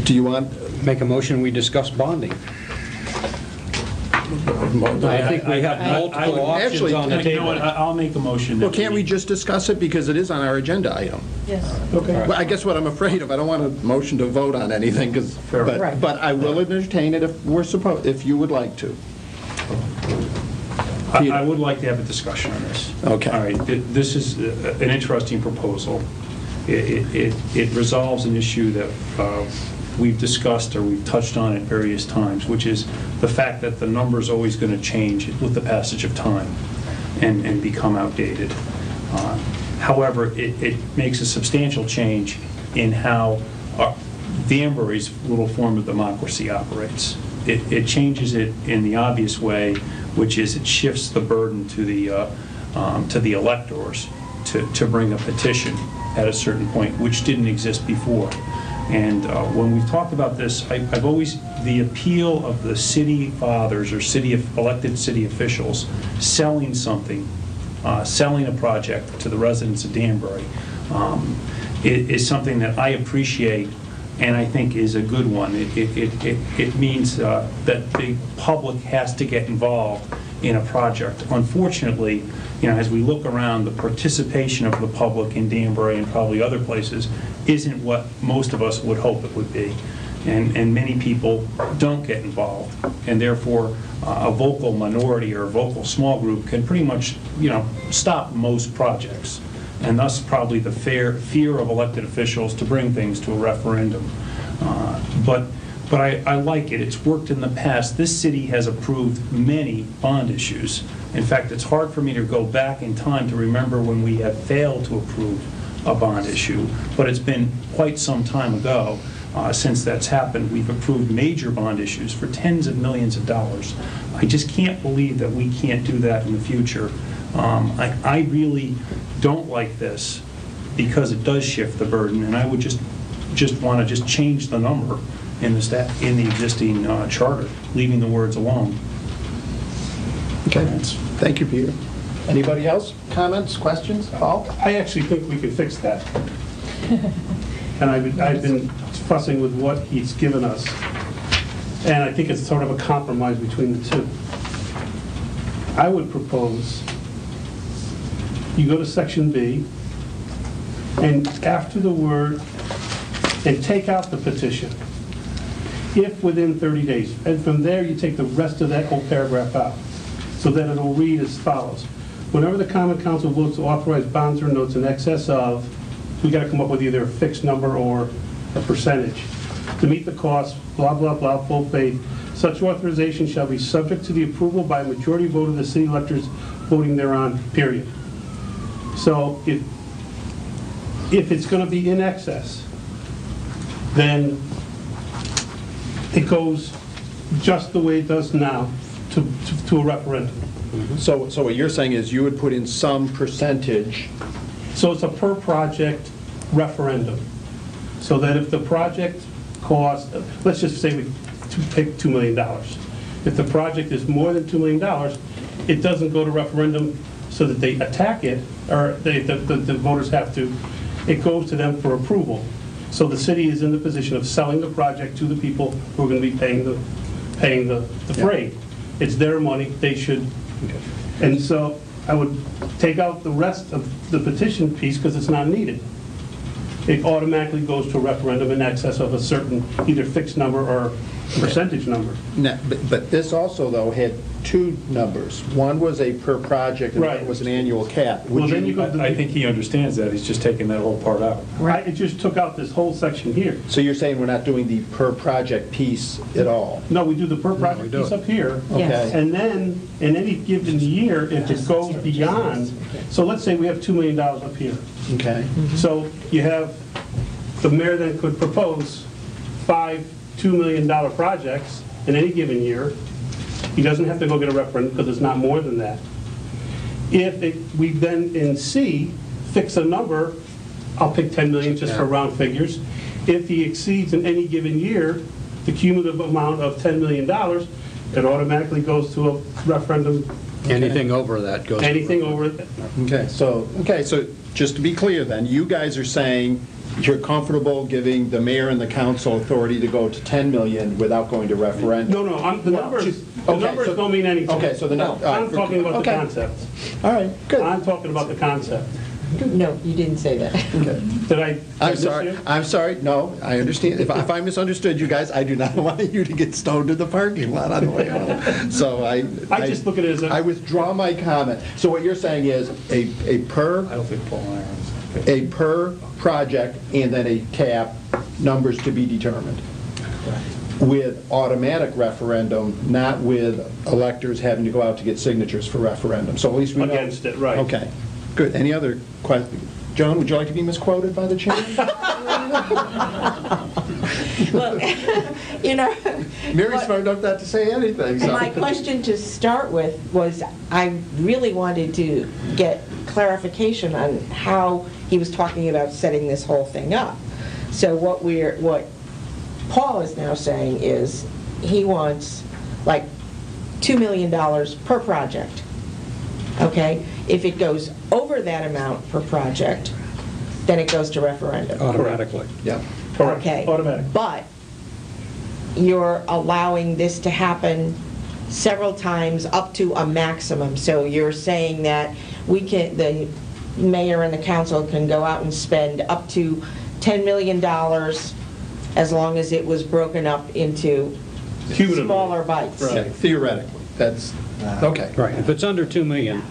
Do you want, Make a motion, we discuss bonding. I think we have multiple options Actually, on the You know what, table. I'll make a motion. Well, can't we just discuss it, because it is on our agenda item? Yes. Okay. Well, I guess what I'm afraid of, I don't want a motion to vote on anything, Right. but I will entertain it if you would like to. I would like to have a discussion on this. Okay. All right, this is an interesting proposal. It resolves an issue that we've discussed or we've touched on at various times, which is the fact that the number's always going to change with the passage of time and become outdated. However, it makes a substantial change in how Danbury's little form of democracy operates. It changes it in the obvious way, which is it shifts the burden to the electors to bring a petition at a certain point, which didn't exist before. And when we've talked about this, I've always, the appeal of the city fathers or elected city officials selling something, selling a project to the residents of Danbury, is something that I appreciate and I think is a good one. It means that the public has to get involved in a project. Unfortunately, as we look around, the participation of the public in Danbury and probably other places isn't what most of us would hope it would be. And many people don't get involved. And therefore, a vocal minority or a vocal small group can pretty much, stop most projects. And thus probably the fear of elected officials to bring things to a referendum. But I like it. It's worked in the past. This city has approved many bond issues. In fact, it's hard for me to go back in time to remember when we have failed to approve a bond issue, but it's been quite some time ago since that's happened. We've approved major bond issues for tens of millions of dollars. I just can't believe that we can't do that in the future. I really don't like this because it does shift the burden, and I would just want to change the number in the existing charter, leaving the words alone. Okay, thank you, Peter. Anybody else? Comments, questions? Paul? I actually think we can fix that. And I've been fussing with what he's given us, and I think it's sort of a compromise between the two. I would propose you go to section B, and after the word, and take out the petition, if within 30 days. And from there, you take the rest of that whole paragraph out, so that it'll read as follows. Whenever the Common Council votes to authorize bonds or notes in excess of, we got to come up with either a fixed number or a percentage. To meet the cost, blah, blah, blah, full faith, such authorization shall be subject to the approval by a majority vote of the city electors voting thereon, period. So if it's going to be in excess, then it goes just the way it does now to a referendum. So what you're saying is you would put in some percentage. So it's a per project referendum. So that if the project costs, let's just say we pick $2 million. If the project is more than $2 million, it doesn't go to referendum so that they attack it, or the voters have to. It goes to them for approval. So the city is in the position of selling the project to the people who are going to be paying the freight. It's their money, they should. And so I would take out the rest of the petition piece because it's not needed. It automatically goes to a referendum in excess of a certain either fixed number or percentage number. Now, but this also, though, had two numbers. One was a per project, and one was an annual cap. Well, then you go to I think he understands that. He's just taking that whole part out. Right, it just took out this whole section here. So you're saying we're not doing the per project piece at all? No, we do the per project piece up here. Yes. Okay. And then, in any given year, if it goes beyond, so let's say we have $2 million up here. Okay. So you have, the mayor then could propose 5 $2 million projects in any given year. He doesn't have to go get a referendum because it's not more than that. If we then in C fix a number, I'll pick 10 million just for round figures. If he exceeds in any given year the cumulative amount of $10 million, it automatically goes to a referendum. Anything over that goes. Anything over it. Okay, so just to be clear then, you guys are saying you're comfortable giving the mayor and the council authority to go to 10 million without going to referendum? No, the numbers don't mean anything. Okay, so I'm talking about the concept. All right, good. I'm talking about the concept. No, you didn't say that. Did I I'm miss sorry, you? I'm sorry, no, I understand. If I misunderstood you guys, I do not want you to get stoned in the parking lot on the way home. So I just look at it as I withdraw my comment. So what you're saying is a per... I don't think Paul and I are on the same page. A per project and then a cap, numbers to be determined. With automatic referendum, not with electors having to go out to get signatures for referendum. So at least we know. Against it, right. Okay, good. Any other questions? Joan, would you like to be misquoted by the chairman? Well, you know... Mary's smart enough not to say anything, so. My question to start with was, I really wanted to get clarification on how he was talking about setting this whole thing up. So what Paul is now saying is, he wants like $2 million per project, okay? If it goes over that amount per project, then it goes to referendum. Automatically. Yeah. Correct. Okay. Automatic. But you're allowing this to happen several times up to a maximum. So you're saying that the mayor and the council can go out and spend up to $10 million as long as it was broken up into Cumulatively. smaller bites. Right. Okay, theoretically, that's, okay. Right, if it's under 2 million,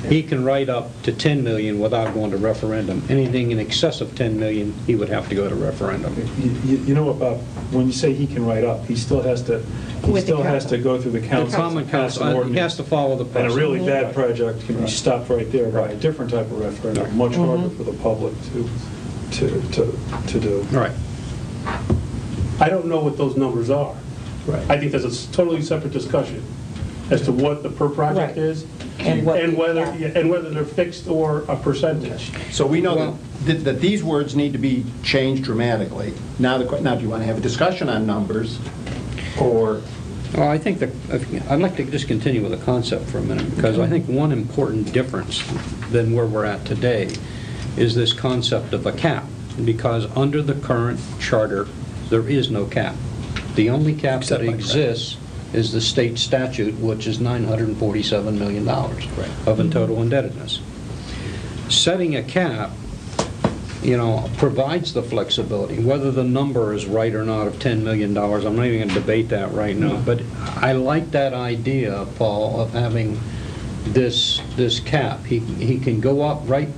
he can write up to 10 million without going to referendum. Anything in excess of 10 million, he would have to go to referendum. You know about, when you say he can write up, he still has to With the council. go through the The council. common pass an council, he ordinance. has to follow the And a process. really bad project can be stopped right there by a different type of referendum, much harder for the public to do. Right. I don't know what those numbers are. Right. I think that's a totally separate discussion as to what the per project Right. is And what and the whether cap. they're fixed or a percentage. So we know that these words need to be changed dramatically. Now, do you want to have a discussion on numbers, or? Well, I think I'd like to just continue with the concept for a minute, because I think one important difference than where we're at today is this concept of a cap, because under the current charter, there is no cap. The only cap Except that by exists is the state statute, which is $947 million of in total indebtedness. Setting a cap, provides the flexibility. Whether the number is right or not of $10 million, I'm not even going to debate that right now, but I like that idea, Paul, of having this cap. He can go up, write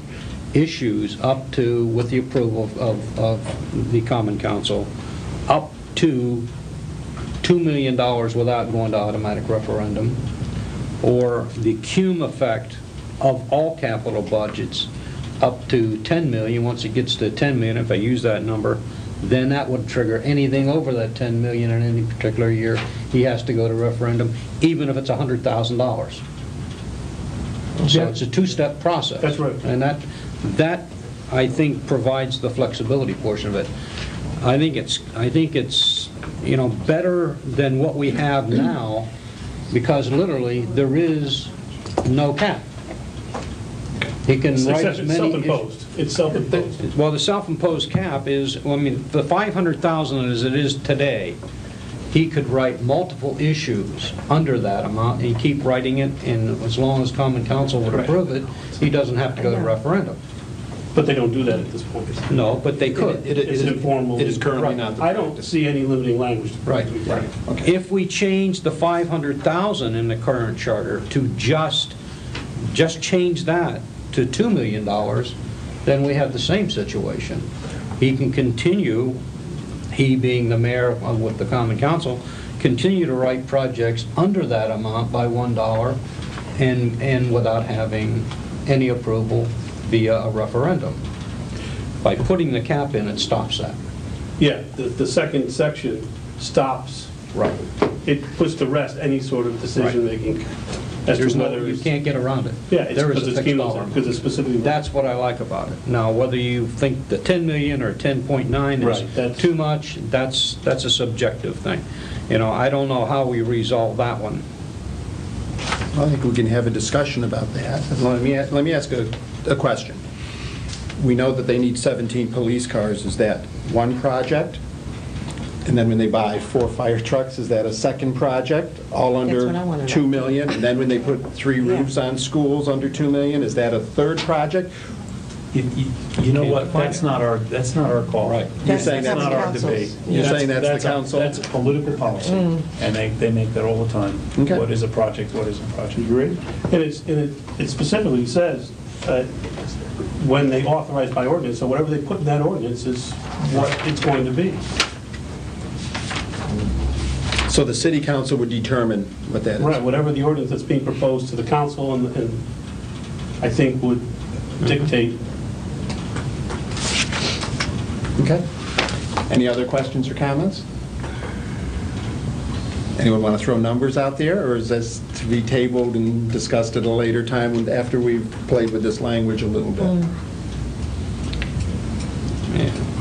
issues up to, with the approval of the Common Council, up to $2 million without going to automatic referendum, or the cum effect of all capital budgets up to 10 million. Once it gets to 10 million, if I use that number, then that would trigger anything over that 10 million in any particular year. He has to go to referendum, even if it's $100,000. So it's a two-step process. That's right. And that I think provides the flexibility portion of it. I think it's better than what we have now, because literally there is no cap. He can write as It's many self-imposed. It's self-imposed. Well, the self-imposed cap is, the 500,000 as it is today, he could write multiple issues under that amount and keep writing it, and as long as Common Council would approve it, he doesn't have to go to referendum. But they don't do that at this point. No, but they could. It's informal. It is currently not the I don't practice. see any limiting language. Right. Okay. If we change the 500,000 in the current charter to just change that to $2 million, then we have the same situation. He can continue, he being the mayor with the Common Council, continue to write projects under that amount by $1 and without having any approval via a referendum. By putting the cap in, it stops that. Yeah, the second section stops. Right. It puts to rest any sort of decision-making as There's to no, whether you it's... can't get around it. Yeah, it's There is because a it's fixed cumulative, dollar. because it's specifically... That's what I like about it. Now, whether you think the 10 million or 10.9 Right, is that's- too much, that's a subjective thing. I don't know how we resolve that one. Well, I think we can have a discussion about that. Let me ask a question. we know that they need 17 police cars. Is that one project? And then when they buy 4 fire trucks, is that a second project, all under what I wanna know. 2 million? And then when they put 3 roofs on schools under 2 million, is that a third project? You know what, that's not our call. Right. You're saying That's that's not our council's. debate. You're saying that's the council? That's a political policy, and they make that all the time. Okay. What is a project, what isn't a project? Agree? And it specifically says, when they authorize by ordinance, so whatever they put in that ordinance is what it's going to be. So the city council would determine what that is? Right, whatever the ordinance that's being proposed to the council and I think would dictate. Okay. Any other questions or comments? Anyone want to throw numbers out there, or is this to be tabled and discussed at a later time after we've played with this language a little bit?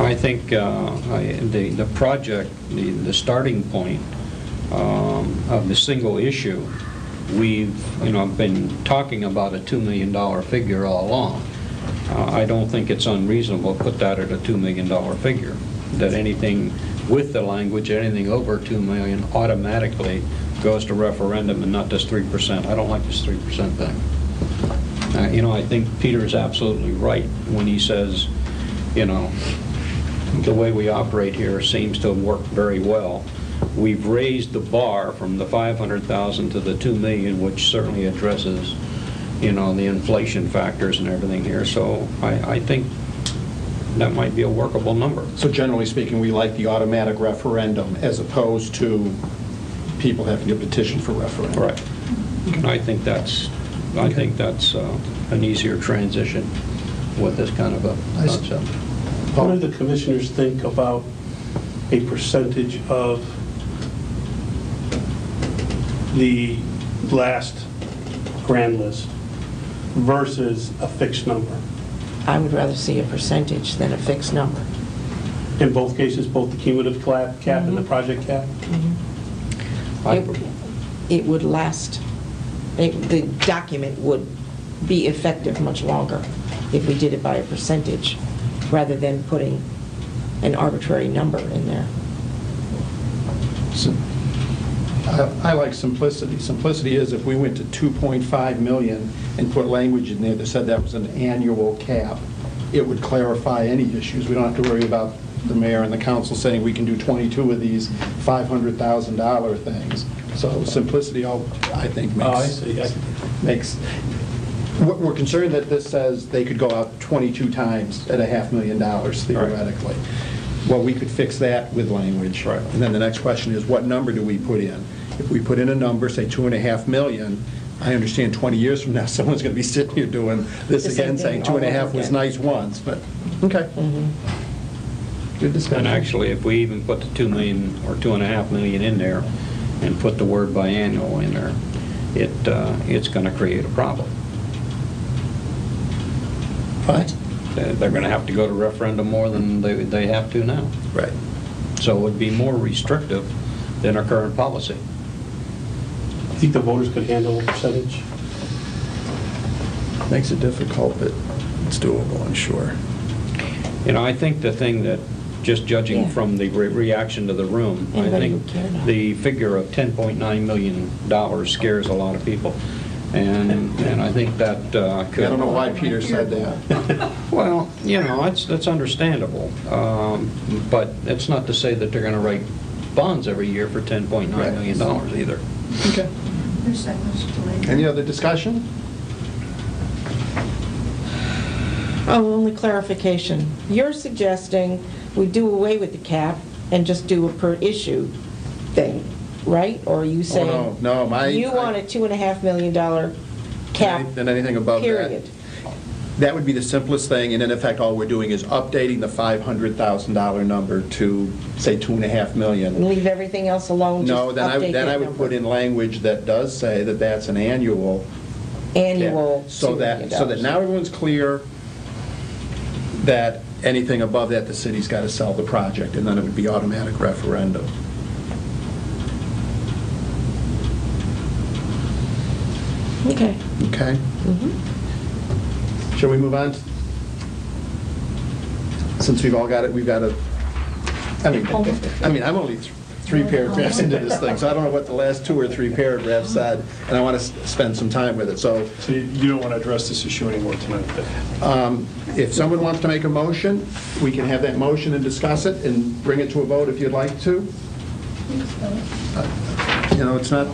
I think the project, the starting point of the single issue, we've been talking about a $2 million figure all along. I don't think it's unreasonable to put that at a $2 million figure, that anything with the language, anything over $2 million automatically goes to referendum and not just 3%. I don't like this 3% thing. I think Peter's absolutely right when he says, the way we operate here seems to have worked very well. We've raised the bar from the 500,000 to the 2 million, which certainly addresses, the inflation factors and everything here. So I think that might be a workable number. So generally speaking, we like the automatic referendum as opposed to people having to petition for referendum. Right. And I think that's an easier transition with this kind of a concept. What do the commissioners think about a percentage of the last grand list versus a fixed number? I would rather see a percentage than a fixed number. In both cases, both the cumulative cap and the project cap? It would last, the document would be effective much longer if we did it by a percentage rather than putting an arbitrary number in there. So, I like simplicity. Simplicity is if we went to 2.5 million and put language in there that said that was an annual cap, it would clarify any issues. We don't have to worry about the mayor and the council saying we can do 22 of these $500,000 things. So simplicity, I think, makes. We're concerned that this says they could go out 22 times at $500,000 theoretically. Well, we could fix that with language. Right. And then the next question is, what number do we put in? If we put in a number, say $2.5 million, I understand 20 years from now, someone's going to be sitting here doing this The same again, saying thing all 2.5 over was again. nice once, but, okay. Good discussion. And actually, if we even put the 2 million or 2.5 million in there and put the word biannual in there, it's going to create a problem. What? They're going to have to go to referendum more than they have to now. Right. So it would be more restrictive than our current policy. I think the voters could handle a percentage. Makes it difficult, but it's doable, I'm sure. I think the thing that, just judging Yeah. from the reaction to the room, I Anybody think would care now. the figure of $10.9 million scares a lot of people. And I think that could... I don't know why Peter said that. Well, that's understandable. But it's not to say that they're going to write bonds every year for $10.9 million either. Okay. Any other discussion? Oh, only clarification. You're suggesting we do away with the cap and just do a per issue thing, right? Or are you saying? no, You want a $2.5 million cap, And anything above that. period? That would be the simplest thing, and in effect, all we're doing is updating the $500,000 number to, say, $2.5 million. And leave everything else alone, just No, then update I that would number. put in language that does say that that's an annual. Annual So $2 million. that now everyone's clear that anything above that, the city's got to sell the project, and then it would be automatic referendum. Okay. Okay? Shall we move on? since we've all got it, we've got to, I mean, I'm only three paragraphs into this thing, so I don't know what the last 2 or 3 paragraphs said, and I want to spend some time with it, so So you don't want to address this issue anymore tonight, then? if someone wants to make a motion, we can have that motion and discuss it and bring it to a vote if you'd like to. You know, it's not,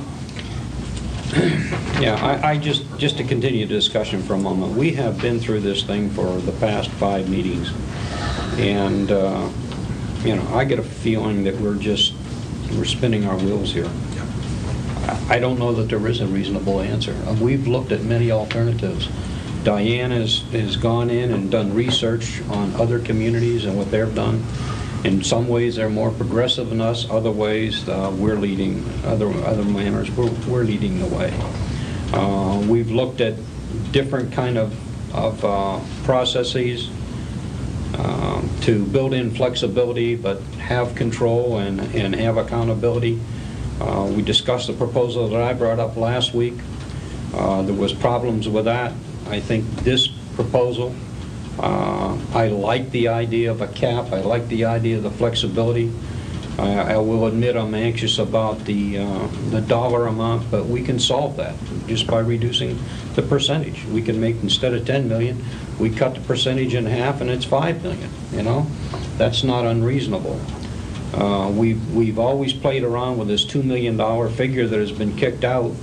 Yeah, I just to continue the discussion for a moment, we have been through this thing for the past 5 meetings, and, you know, I get a feeling that we're spinning our wheels here. I don't know that there is a reasonable answer. We've looked at many alternatives. Diane has gone in and done research on other communities and what they've done. In some ways, they're more progressive than us. Other ways, we're leading. Other manners, we're leading the way. We've looked at different kind of processes to build in flexibility, but have control and have accountability. We discussed the proposal that I brought up last week. There was problems with that. I think this proposal, I like the idea of a cap. I like the idea of the flexibility. I will admit I'm anxious about the dollar amount, but we can solve that just by reducing the percentage. We can make, instead of 10 million, we cut the percentage in half and it's 5 million, you know? That's not unreasonable. We've always played around with this $2 million figure that has been kicked out.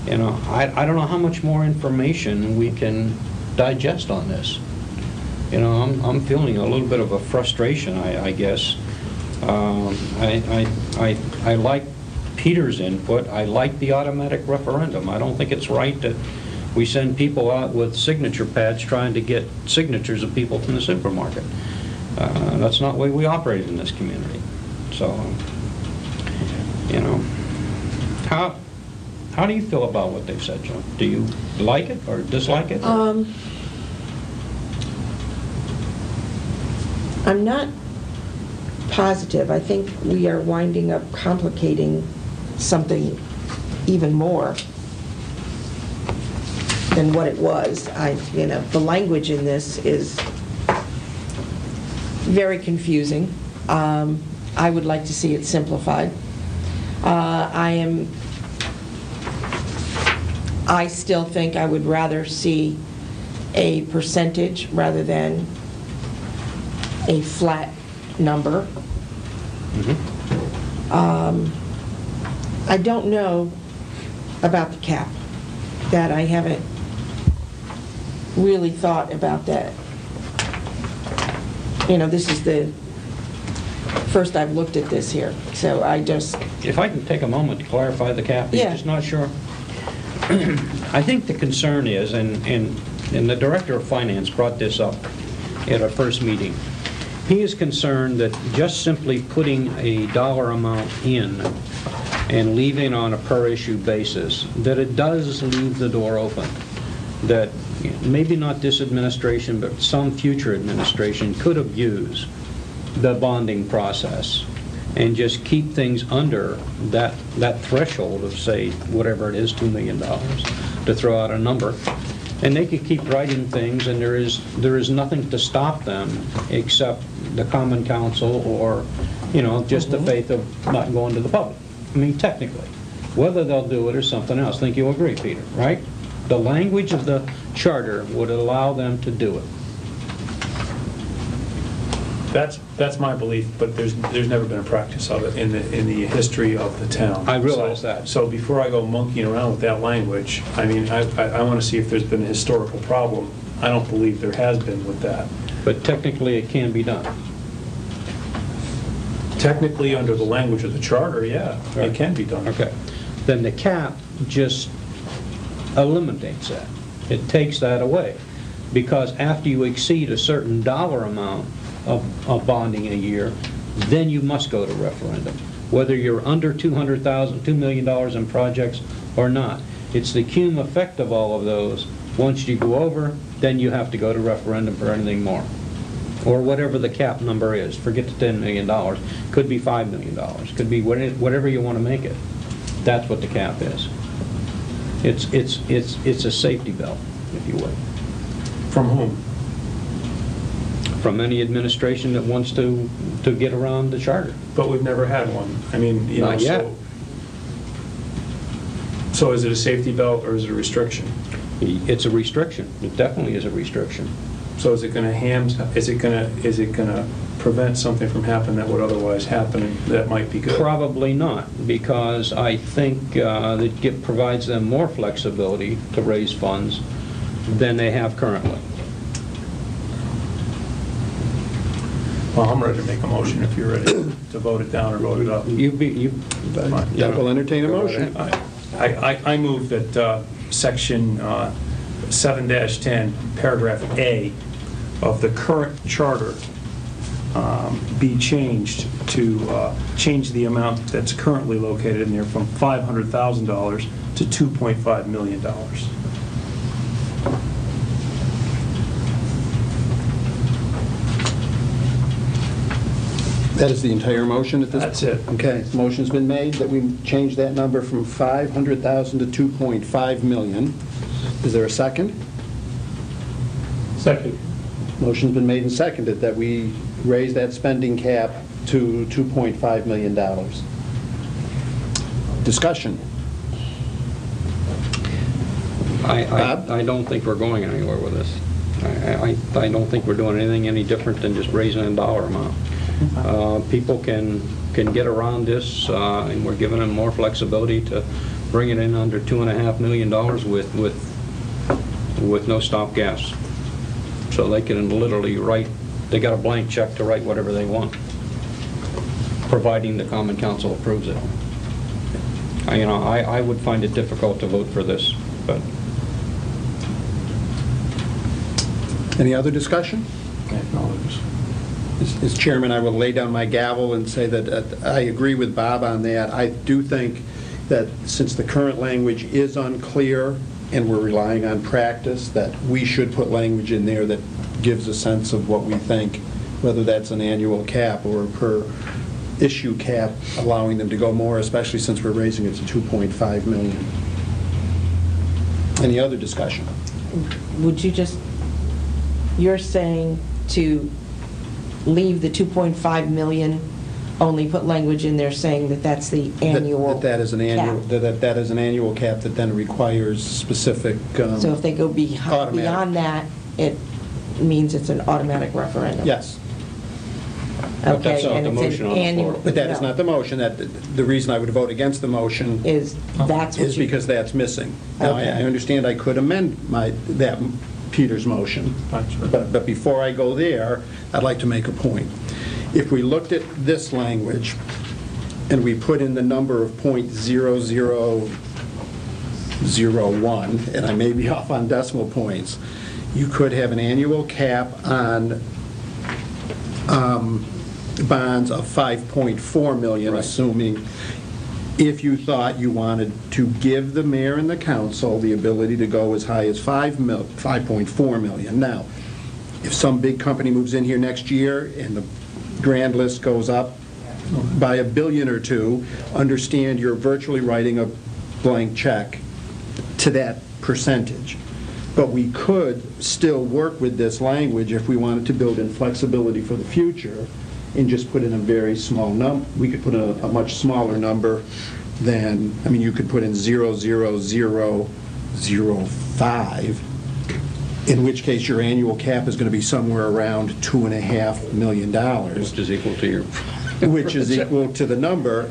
You know, I don't know how much more information we can digest on this. You know, I'm feeling a little bit of a frustration, I guess. I like Peter's input. I like the automatic referendum. I don't think it's right that we send people out with signature pads trying to get signatures of people from the supermarket. That's not the way we operate in this community. So, you know, how do you feel about what they've said, Joe? Do you like it or dislike it? I'm not positive. I think we are winding up complicating something even more than what it was. You know, the language in this is very confusing. I would like to see it simplified. I still think I would rather see a percentage rather than a flat number. I don't know about the cap. That I haven't really thought about that. You know, this is the first I've looked at this here, so I just... If I can take a moment to clarify the cap, Yeah. I'm just not sure. I think the concern is, and the Director of Finance brought this up at our first meeting, he is concerned that just simply putting a dollar amount in and leaving on a per-issue basis, that it does leave the door open, that maybe not this administration, but some future administration could abuse the bonding process and just keep things under that threshold of, say, whatever it is, $2 million, to throw out a number. And they could keep writing things, and there is nothing to stop them except the Common Council or, you know, just the faith of not going to the public. I mean, technically. Whether they'll do it or something else. I think you'll agree, Peter, right? The language of the charter would allow them to do it. That's my belief, but there's never been a practice of it in the history of the town. I realize that. So before I go monkeying around with that language, I mean, I want to see if there's been a historical problem. I don't believe there has been with that. But technically, it can be done. Technically, under the language of the charter, yeah, it can be done. Okay. Then the cap just eliminates that. It takes that away. Because after you exceed a certain dollar amount of bonding a year, then you must go to referendum, whether you're under $2 million in projects or not. It's the cum effect of all of those. Once you go over, then you have to go to referendum for anything more, or whatever the cap number is. Forget the $10 million. Could be $5 million. Could be whatever you want to make it. That's what the cap is. It's a safety belt, if you will. From whom? from any administration that wants to get around the charter. But we've never had one. I mean, you know, Not yet. So is it a safety belt or is it a restriction? It's a restriction. It definitely is a restriction. So is it going to is it going to prevent something from happening that would otherwise happen that might be good? Probably not, because I think that it provides them more flexibility to raise funds than they have currently. Well, I'm ready to make a motion if you're ready to vote it down or vote it up. That will entertain a motion. I move that section 7-10, paragraph A of the current charter be changed to change the amount that's currently located in there from $500,000 to $2.5 million. That is the entire motion at this? That's it. Okay, motion's been made that we change that number from 500,000 to 2.5 million. Is there a second? Second. Motion's been made and seconded that we raise that spending cap to $2.5 million. Discussion. Bob? I don't think we're going anywhere with this. I don't think we're doing anything any different than just raising a dollar amount. People can get around this, and we're giving them more flexibility to bring it in under $2.5 million with no stop gas. So they can literally write, they got a blank check to write whatever they want, providing the Common Council approves it. I would find it difficult to vote for this, but. Any other discussion? No, As chairman, I will lay down my gavel and say that I agree with Bob on that. I do think that since the current language is unclear and we're relying on practice, that we should put language in there that gives a sense of what we think, whether that's an annual cap or a per issue cap, allowing them to go more, especially since we're raising it to 2.5 million. Any other discussion? Would you just, you're saying to leave the 2.5 million, only put language in there saying that that's the annual That is an annual, cap. that is an annual cap that then requires specific. So if they go automatic. beyond that, it means it's an automatic referendum? Yes. But that's Okay, not and the it's motion an on the annual. floor. But that is no, not the motion. The reason I would vote against the motion Is, that's what is you... because that's missing. Now, I Okay. understand I could amend that Peter's motion, but before I go there, I'd like to make a point. If we looked at this language and we put in the number of .0001, and I may be off on decimal points, you could have an annual cap on bonds of 5.4 million, Right. assuming if you thought you wanted to give the mayor and the council the ability to go as high as 5.4 million. Now, if some big company moves in here next year and the grand list goes up by $1 billion or $2 billion, understand you're virtually writing a blank check to that percentage. But we could still work with this language if we wanted to build in flexibility for the future and just put in a very small number. We could put a much smaller number than, I mean, you could put in 0.00005, in which case your annual cap is going to be somewhere around $2.5 million. Which is equal to your... Which is equal to the number.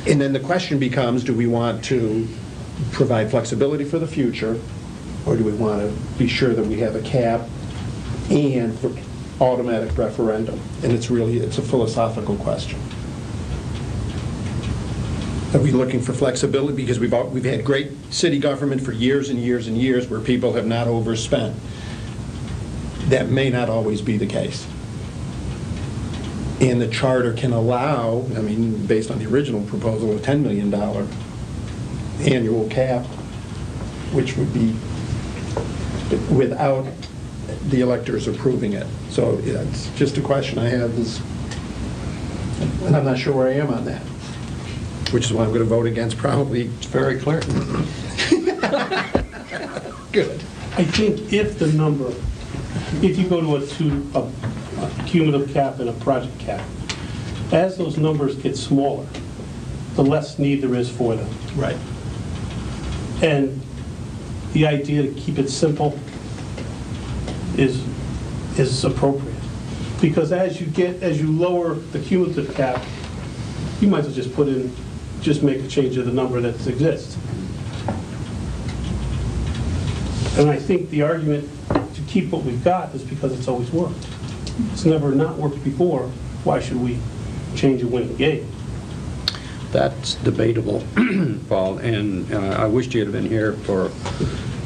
And then the question becomes, do we want to provide flexibility for the future, or do we want to be sure that we have a cap and for automatic referendum? And it's a philosophical question. Are we looking for flexibility? Because we've had great city government for years and years and years where people have not overspent. That may not always be the case. And the charter can allow, I mean, based on the original proposal, a $10 million annual cap, which would be without the electors approving it. So yeah, it's just a question I have is, and I'm not sure where I am on that, which is why I'm going to vote against probably. It's very clear. Good. I think if the number if you go to a cumulative cap and a project cap, as those numbers get smaller, the less need there is for them. Right. And the idea to keep it simple is appropriate. Because as you lower the cumulative cap, you might as well just make a change of the number that exists. And I think the argument to keep what we've got is because it's always worked. It's never not worked before. Why should we change a winning game? That's debatable, Paul, and I wished you had been here for,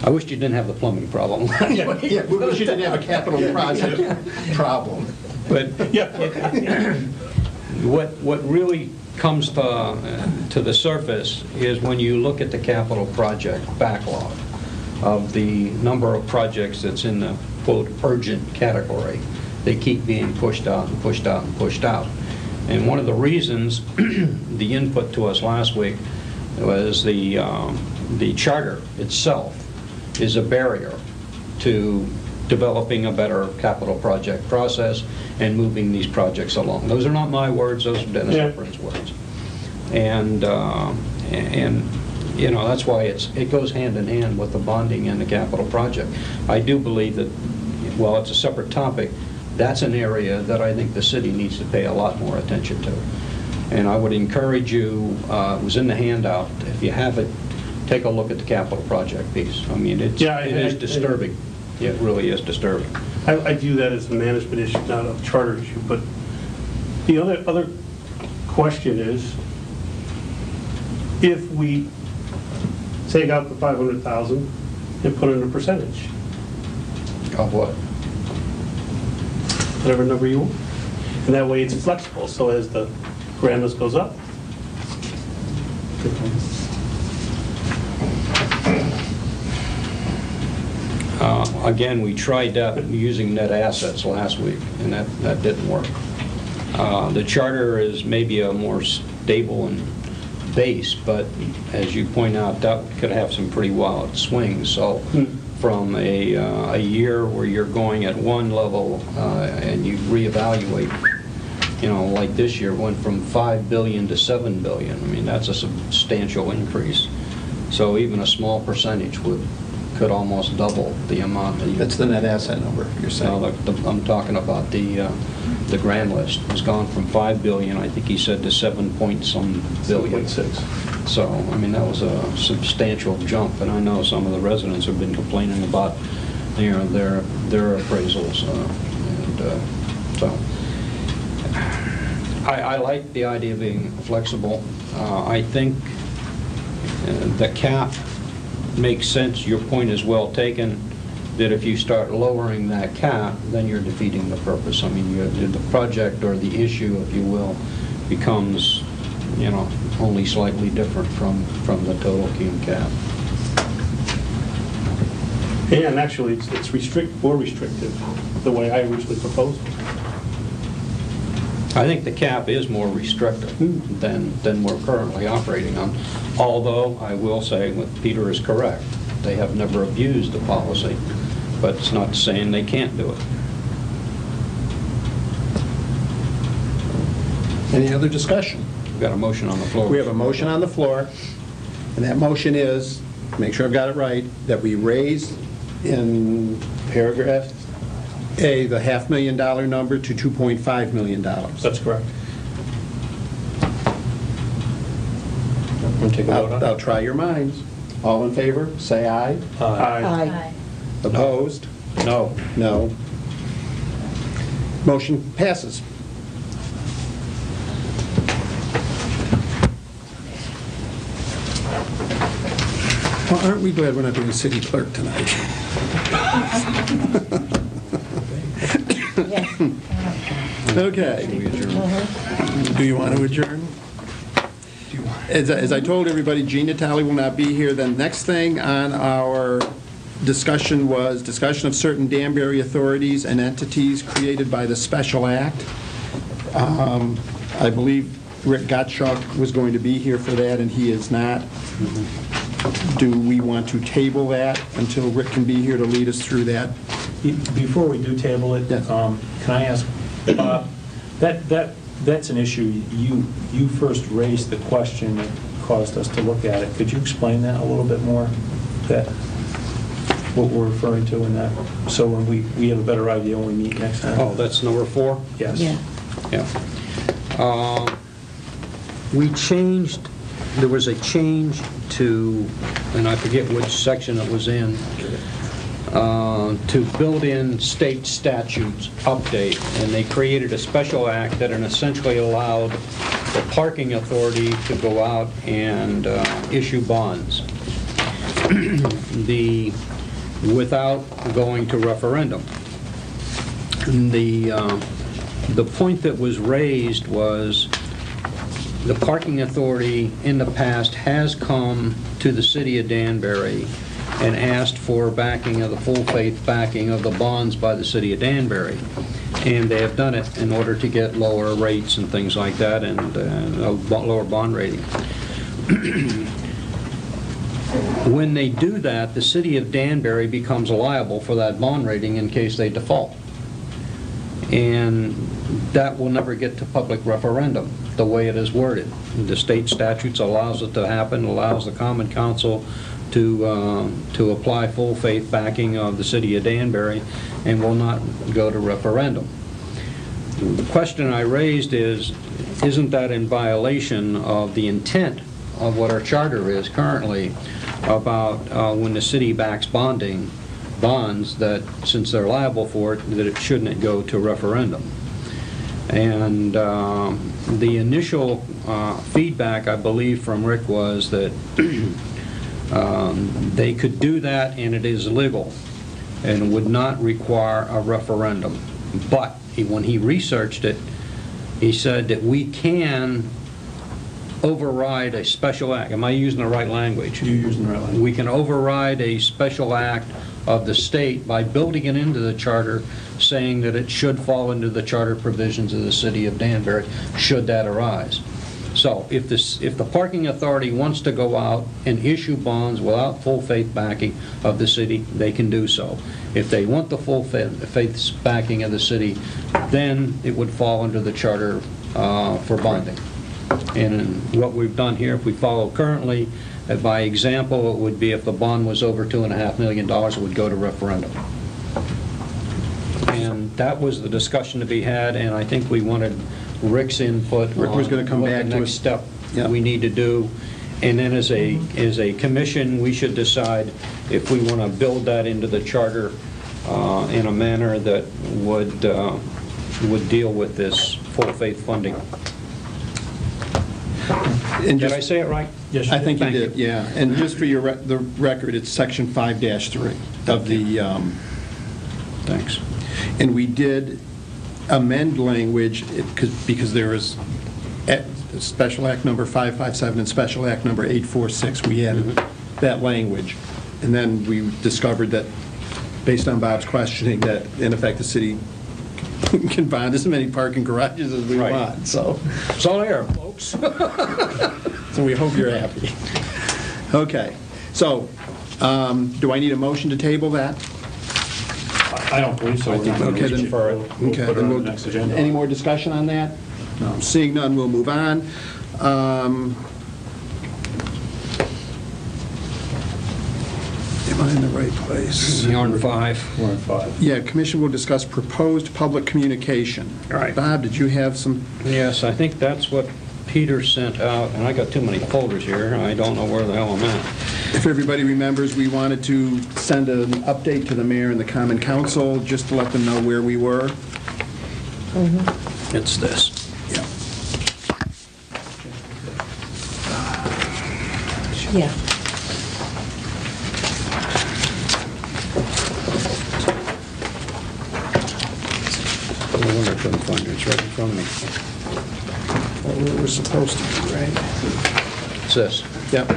I wished you didn't have the plumbing problem. Yeah, we wish you didn't have a capital project problem. But Yeah. what really comes to the surface is when you look at the capital project backlog of the number of projects that's in the, quote, urgent category. They keep being pushed out and pushed out and pushed out. And one of the reasons, the input to us last week was the charter itself is a barrier to developing a better capital project process and moving these projects along. Those are not my words, those are Dennis Efron's words. And you know, that's why it goes hand in hand with the bonding and the capital project. I do believe that, while it's a separate topic, that's an area that I think the city needs to pay a lot more attention to. And I would encourage you, it was in the handout, if you have it, take a look at the capital project piece. I mean, it is disturbing. It really is disturbing. I view that as a management issue, not a charter issue. But the other question is, if we take out the 500,000 and put in a percentage, Of what? whatever number you want, and that way it's flexible. So as the grand list goes up, again, we tried that using net assets last week, and that didn't work. The charter is maybe a more stable and base, but as you point out, that could have some pretty wild swings. So from a year where you're going at one level and you reevaluate, you know, like this year went from $5 billion to $7 billion. I mean, that's a substantial increase. So even a small percentage could almost double the amount that you... That's the net asset number, you're saying? No, I'm talking about the grand list. It's gone from $5 billion, I think he said, to 7 point some billion. 7.6. So, I mean, that was a substantial jump, and I know some of the residents have been complaining about, you know, their appraisals. So, I like the idea of being flexible. I think the cap makes sense. Your point is well taken, that if you start lowering that cap, then you're defeating the purpose. I mean, the project or the issue, if you will, becomes, you know, only slightly different from the total cum cap. And actually, it's more restrictive the way I originally proposed it. I think the cap is more restrictive than we're currently operating on. Although, I will say, what Peter is correct, they have never abused the policy, but it's not saying they can't do it. Any other discussion? We've got a motion on the floor. We have a motion on the floor, and that motion is, make sure I've got it right, that we raise in paragraph A, the $500,000 number to $2.5 million. That's correct. Want to take a vote on it? I'll try your minds. All in favor, say aye. Aye. Opposed? No. No. Motion passes. Well, aren't we glad we're not doing city clerk tonight? Okay. Do you want to adjourn? As I told everybody, Jean Natale will not be here. The next thing on our discussion was discussion of certain Danbury authorities and entities created by the Special Act. I believe Rick Gottschalk was going to be here for that, and he is not. Do we want to table that until Rick can be here to lead us through that Before we do table it, Yes. can I ask, Bob, that's an issue, you first raised the question that caused us to look at it. Could you explain that a little bit more? That, what we're referring to in that, so when we have a better idea when we meet next time? Oh, that's number 4? Yes. Yeah. Yeah. We changed, there was a change to, and I forget which section it was in, to build in state statutes update, and they created a special act that essentially allowed the parking authority to go out and issue bonds without going to referendum. The point that was raised was the parking authority in the past has come to the city of Danbury and asked for backing of the full faith backing of the bonds by the city of Danbury. And they have done it in order to get lower rates and things like that, and a lower bond rating. When they do that, the city of Danbury becomes liable for that bond rating in case they default. And that will never get to public referendum, the way it is worded. The state statutes allows it to happen, allows the Common Council to apply full faith backing of the city of Danbury, and will not go to referendum. The question I raised is, isn't that in violation of the intent of what our charter is currently about when the city backs bonds, that since they're liable for it, that it shouldn't go to referendum? And the initial feedback, I believe, from Rick was that they could do that and it is legal and would not require a referendum. But when he researched it, he said that we can override a special act. Am I using the right language? You're using the right language. We can override a special act of the state by building it into the charter, saying that it should fall into the charter provisions of the city of Danbury, should that arise. So if the parking authority wants to go out and issue bonds without full faith backing of the city, they can do so. If they want the full faith backing of the city, then it would fall under the charter for bonding. And what we've done here, if we follow currently, by example, it would be if the bond was over $2.5 million, it would go to referendum. And that was the discussion to be had, and I think we wanted Rick's input. Rick was going to come on back what to the next us. step Yeah. we need to do. And then as a commission, we should decide if we want to build that into the charter in a manner that would deal with this full faith funding. And Did just, I say it right? Yes, I think you Thank did, yeah. And just for your the record, it's section 5-3 of the, Thanks. and we did amend language because there is Special Act number 557 and Special Act number 846. We added that language. And then we discovered that, based on Bob's questioning, that in effect the city can bond as many parking garages as we Right. want, so. It's all there, folks. So we hope you're happy. Okay, so, do I need a motion to table that? I don't believe so. We're not gonna Okay, reach then- it. We'll Okay, put it then on we'll, the next agenda. any more discussion on that? No. Seeing none, we'll move on. Am I in the right place? You're on 5. We're on 5. Yeah, commission will discuss proposed public communication. Right. Bob, did you have some? Yes, I think that's what Peter sent out, and I got too many folders here. I don't know where the hell I'm at. If everybody remembers, we wanted to send an update to the mayor and the common council, just to let them know where we were. It's this. Yeah. Yeah. No wonder I couldn't find it. It's right in front of me. What we were supposed to do, right? It's this. Yep.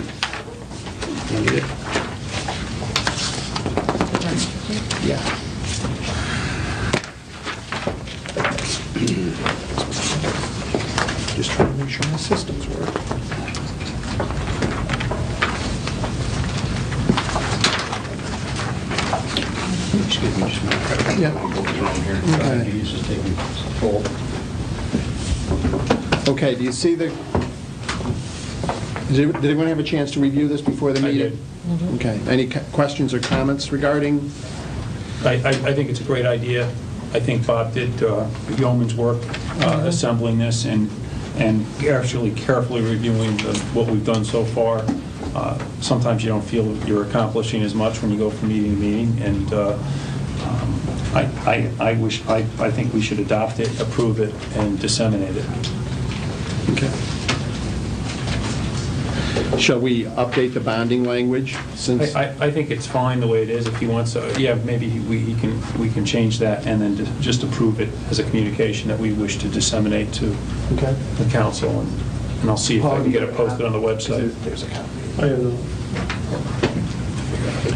You need it? Yeah. Just trying to make sure my systems work. Excuse me just a minute. Yeah. Okay. He's just taking control. Okay, do you see the, did anyone have a chance to review this before the I meeting? did. Okay, any questions or comments regarding? I think it's a great idea. I think Bob did yeoman's work assembling this and actually carefully reviewing what we've done so far. Sometimes you don't feel you're accomplishing as much when you go from meeting to meeting, and I think we should adopt it, approve it, and disseminate it. Okay. Shall we update the bonding language since? I think it's fine the way it is. If he wants to, yeah, maybe we can change that and then just approve it as a communication that we wish to disseminate to Okay. the council, and I'll see if I can get it posted on the website. There's a copy. I have no.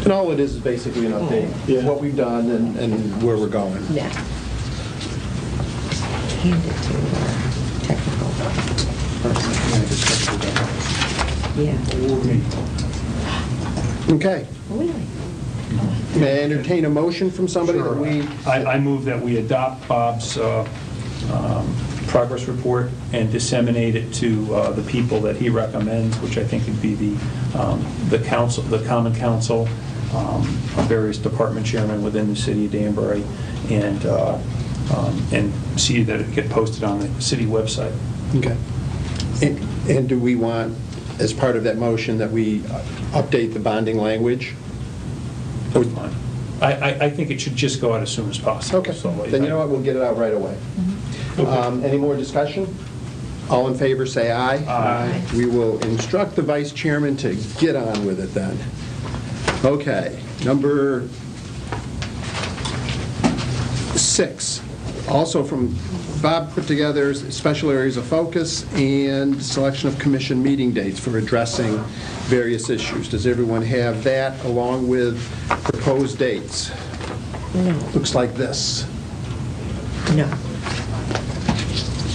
And all it is basically an update, Yeah. what we've done and where we're going. Yeah. Hand it to technical. Yeah. Okay. Really? May I entertain a motion from somebody that we? I move that we adopt Bob's progress report and disseminate it to the people that he recommends, which I think would be the council, the common council, various department chairmen within the city of Danbury, and see that it get posted on the city website. Okay. And do we want, as part of that motion, that we update the bonding language? That's fine. I think it should just go out as soon as possible. Okay, So then you know what, we'll get it out right away. Any more discussion? All in favor, say aye. Aye. We will instruct the vice chairman to get on with it then. Okay, number 6. Also from Bob put together special areas of focus and selection of commission meeting dates for addressing various issues. Does everyone have that along with proposed dates? No. Looks like this. No.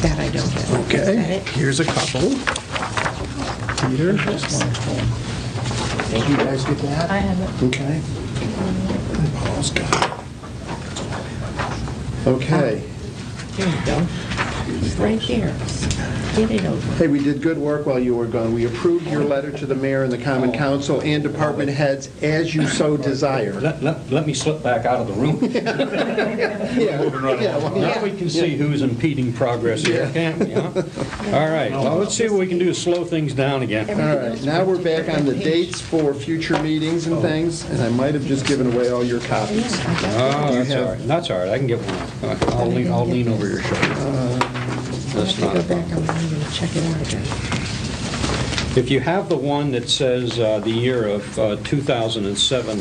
That I don't have. Is that Okay, it? here's a couple. Peter? Did you guys get that? I have it. Okay. And Paul's got it. Okay. There you go. It's right there. Get it over. Hey, we did good work while you were gone. We approved your letter to the mayor and the common council and department heads as you so desire. Let me slip back out of the room. Now we can see who's impeding progress here, can't we? Huh? All right, well, let's see what we can do to slow things down again. All right, now we're back on the dates for future meetings and things, and I might have just given away all your copies. Oh, Do you that's have- all right, that's all right, I can get one. I'll lean over your shoulder. That's I'll not have a to go back problem. online and check it out again. If you have the one that says the year of 2007,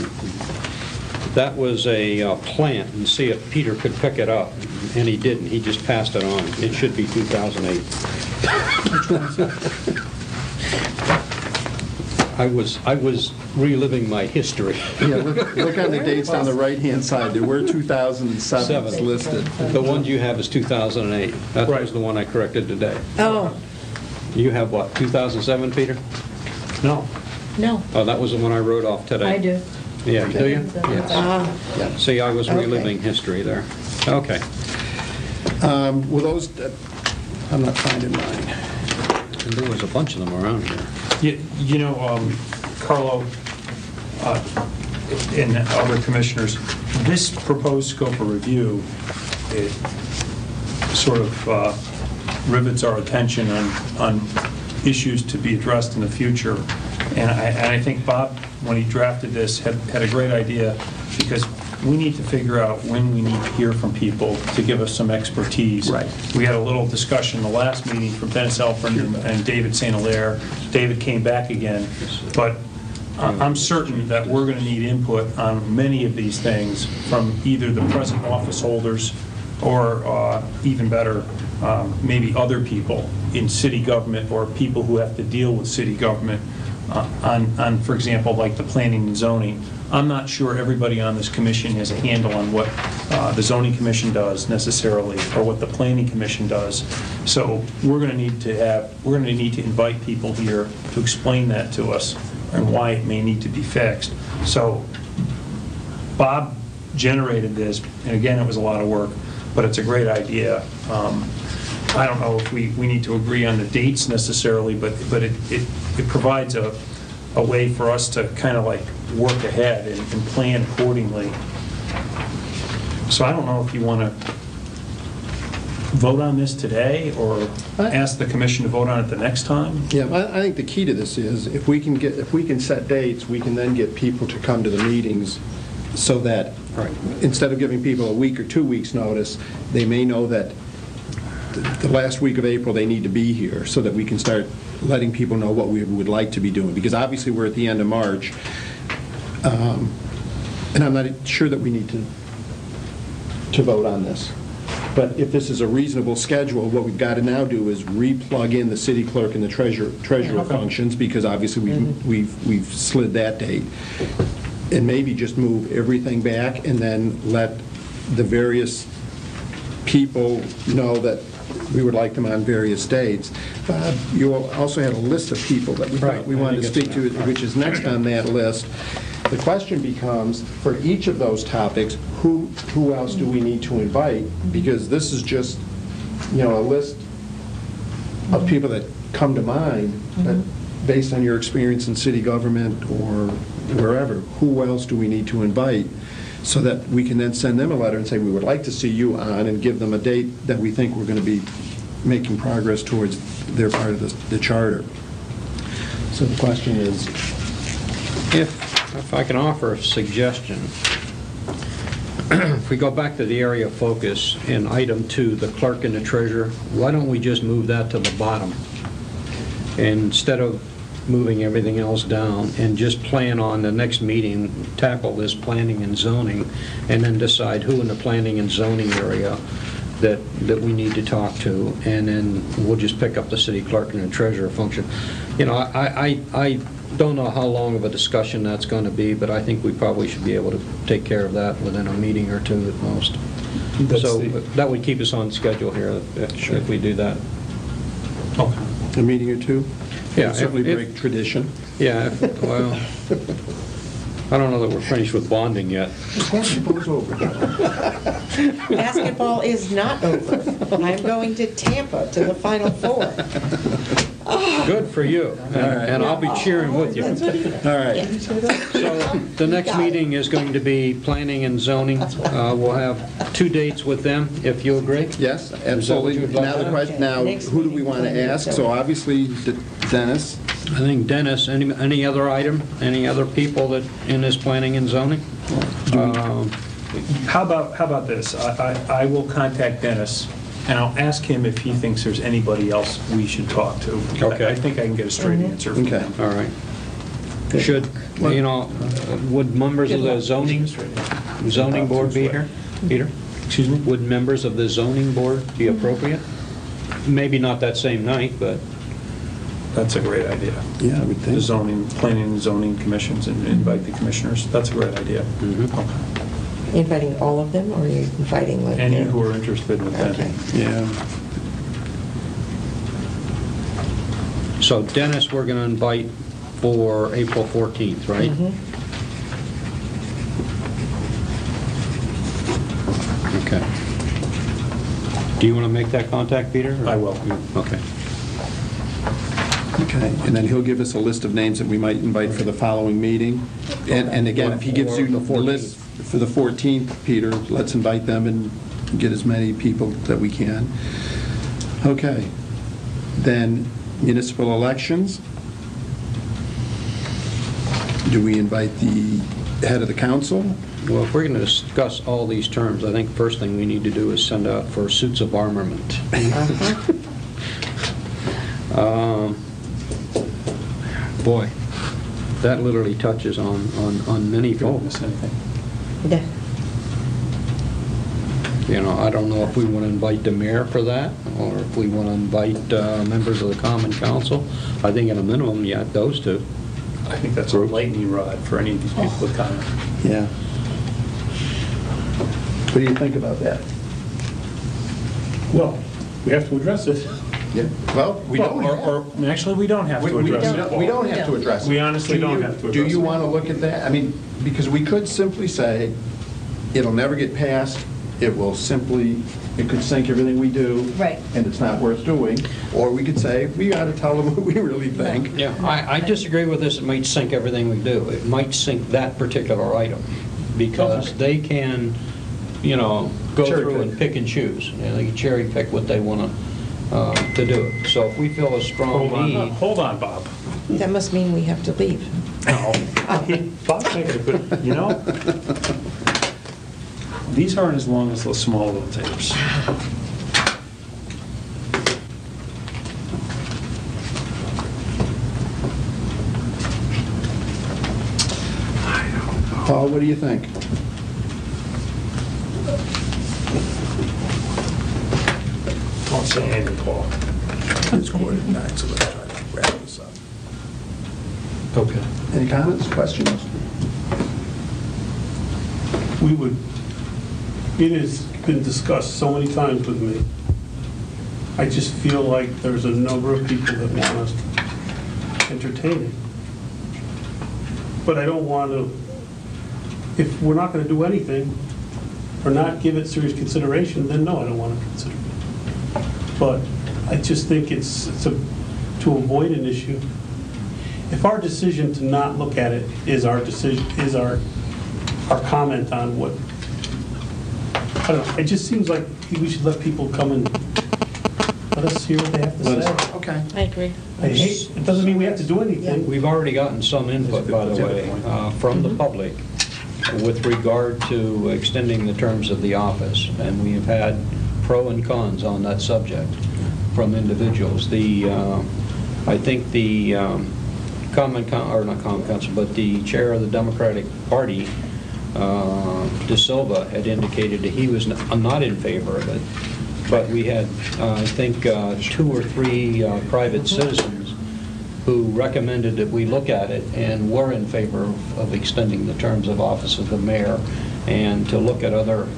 that was a plant, and see if Peter could pick it up, and he didn't, he just passed it on. It should be 2008. I was reliving my history. Yeah, look on the dates on the right-hand side. There were 2007s listed. The one you have is 2008. That was the one I corrected today. Oh, You have what, 2007, Peter? No. no. Oh, that was the one I wrote off today. I do. Yeah, do you? Ah, See, I was Okay. reliving history there. Okay. Well, those, I'm not finding mine. And there was a bunch of them around here. You know, Carlo and other commissioners, this proposed scope of review, it sort of rivets our attention on issues to be addressed in the future. And I think Bob, when he drafted this, had a great idea, because we need to figure out when we need to hear from people to give us some expertise. Right. We had a little discussion in the last meeting from Dennis Elford and David St. Hilaire. David came back again, but I'm certain that we're going to need input on many of these things from either the present office holders or even better, maybe other people in city government or people who have to deal with city government on, for example, like the planning and zoning. I'm not sure everybody on this commission has a handle on what the zoning commission does necessarily, or what the planning commission does. So we're going to need to invite people here to explain that to us and why it may need to be fixed. So Bob generated this, and again, it was a lot of work, but it's a great idea. I don't know if we need to agree on the dates necessarily, but it provides a way for us to kind of like work ahead and plan accordingly. So I don't know if you want to vote on this today or ask the commission to vote on it the next time. Yeah, I think the key to this is if we can set dates, we can then get people to come to the meetings so that instead of giving people a week or 2 weeks' notice, they may know that the last week of April they need to be here so that we can start letting people know what we would like to be doing. Because obviously we're at the end of March, and I'm not sure that we need to vote on this. But if this is a reasonable schedule, what we've got to now do is re-plug in the city clerk and the treasurer functions, because obviously we've slid that date, and maybe just move everything back and then let the various people know that we would like them on various dates. Bob, you also had a list of people that we thought we wanted to speak to, which is next on that list. The question becomes, for each of those topics, who else do we need to invite? Because this is just, a list of people that come to mind, but based on your experience in city government or wherever, who else do we need to invite so that we can then send them a letter and say, we would like to see you on, and give them a date that we think we're going to be making progress towards their part of the charter. So the question is, If I can offer a suggestion, if we go back to the area of focus in item 2, the clerk and the treasurer, why don't we just move that to the bottom? Instead of moving everything else down, and just plan on the next meeting, tackle this planning and zoning, and then decide who in the planning and zoning area that we need to talk to, and then we'll just pick up the city clerk and the treasurer function. I don't know how long of a discussion that's going to be, but I think we probably should be able to take care of that within a meeting or two at most. So that would keep us on schedule here if we do that. Okay. a meeting or two? Yeah, Certainly break tradition. Yeah, well, I don't know that we're finished with bonding yet. Basketball's over. Basketball is not over. I'm going to Tampa to the Final Four. Good for you, and I'll be cheering with you. All right. So the next meeting is going to be planning and zoning. We'll have 2 dates with them, if you agree. Yes, absolutely. Now the question, now, who do we want to ask? So obviously, Dennis. I think Dennis, any other item, any other people that in this planning and zoning? How about this? I will contact Dennis, and I'll ask him if he thinks there's anybody else we should talk to. Okay. I think I can get a straight answer from Okay. him. All right. Should, would members of the zoning board be here? Peter? Excuse me? Would members of the zoning board be appropriate? Maybe not that same night, but... That's a great idea. Yeah, I would The think. zoning, planning and zoning commissions, and invite the commissioners. That's a great idea. Okay. Inviting all of them, or are you inviting like... Any who are interested in attending. Okay. Yeah. So Dennis, we're going to invite for April 14th, right? Okay. Do you want to make that contact, Peter? or- I will. Okay. Okay, and then he'll give us a list of names that we might invite for the following meeting. And again, if he gives you the list for the 14th, Peter, let's invite them and get as many people that we can. Okay. Then municipal elections. Do we invite the head of the council? Well, if we're going to discuss all these terms, I think first thing we need to do is send out for suits of armament. Boy, that literally touches on many Don't folks. miss anything. Yeah. I don't know if we want to invite the mayor for that, or if we want to invite members of the common council. I think at a minimum, yeah, those two. I think that's a lightning rod for any of these people with comment. Yeah. What do you think about that? Well, we have to address it. Yeah. Well, we don't. Or actually, we don't have to address it. We don't have to address it. We honestly don't have to address it. Do you want to look at that? I mean, because we could simply say, it'll never get passed. It will simply, it could sink everything we do. Right. And it's not worth doing. Or we could say, we got to tell them what we really think. Yeah, I disagree with this. It might sink everything we do. It might sink that particular item, because they can, go Cherry through pick. and pick and choose. They can cherry pick what they want to do. So if we feel a strong need, Hold on, Bob. That must mean we have to leave. No. Bob's making a good, these aren't as long as those small little tapes. Paul, what do you think? Don't say anything, Paul. It's 8:45, so let's try to wrap this up. Okay. Any comments, questions? It has been discussed so many times with me. I just feel like there's a number of people that want us to entertain it. But I don't want to, if we're not going to do anything or not give it serious consideration, then no, I don't want to consider it. But I just think it's to avoid an issue. If our decision to not look at it is our decision, is our comment on what, I don't know, it just seems like we should let people come and let us hear what they have to say. Okay. I agree. It doesn't mean we have to do anything. we've already gotten some input, by the way, from the public with regard to extending the terms of the office, and we have had pro and cons on that subject from individuals. I think the not common council, but the chair of the Democratic Party, De Silva, had indicated that he was not in favor of it. But we had, I think, 2 or 3 private citizens who recommended that we look at it and were in favor of extending the terms of office of the mayor and to look at other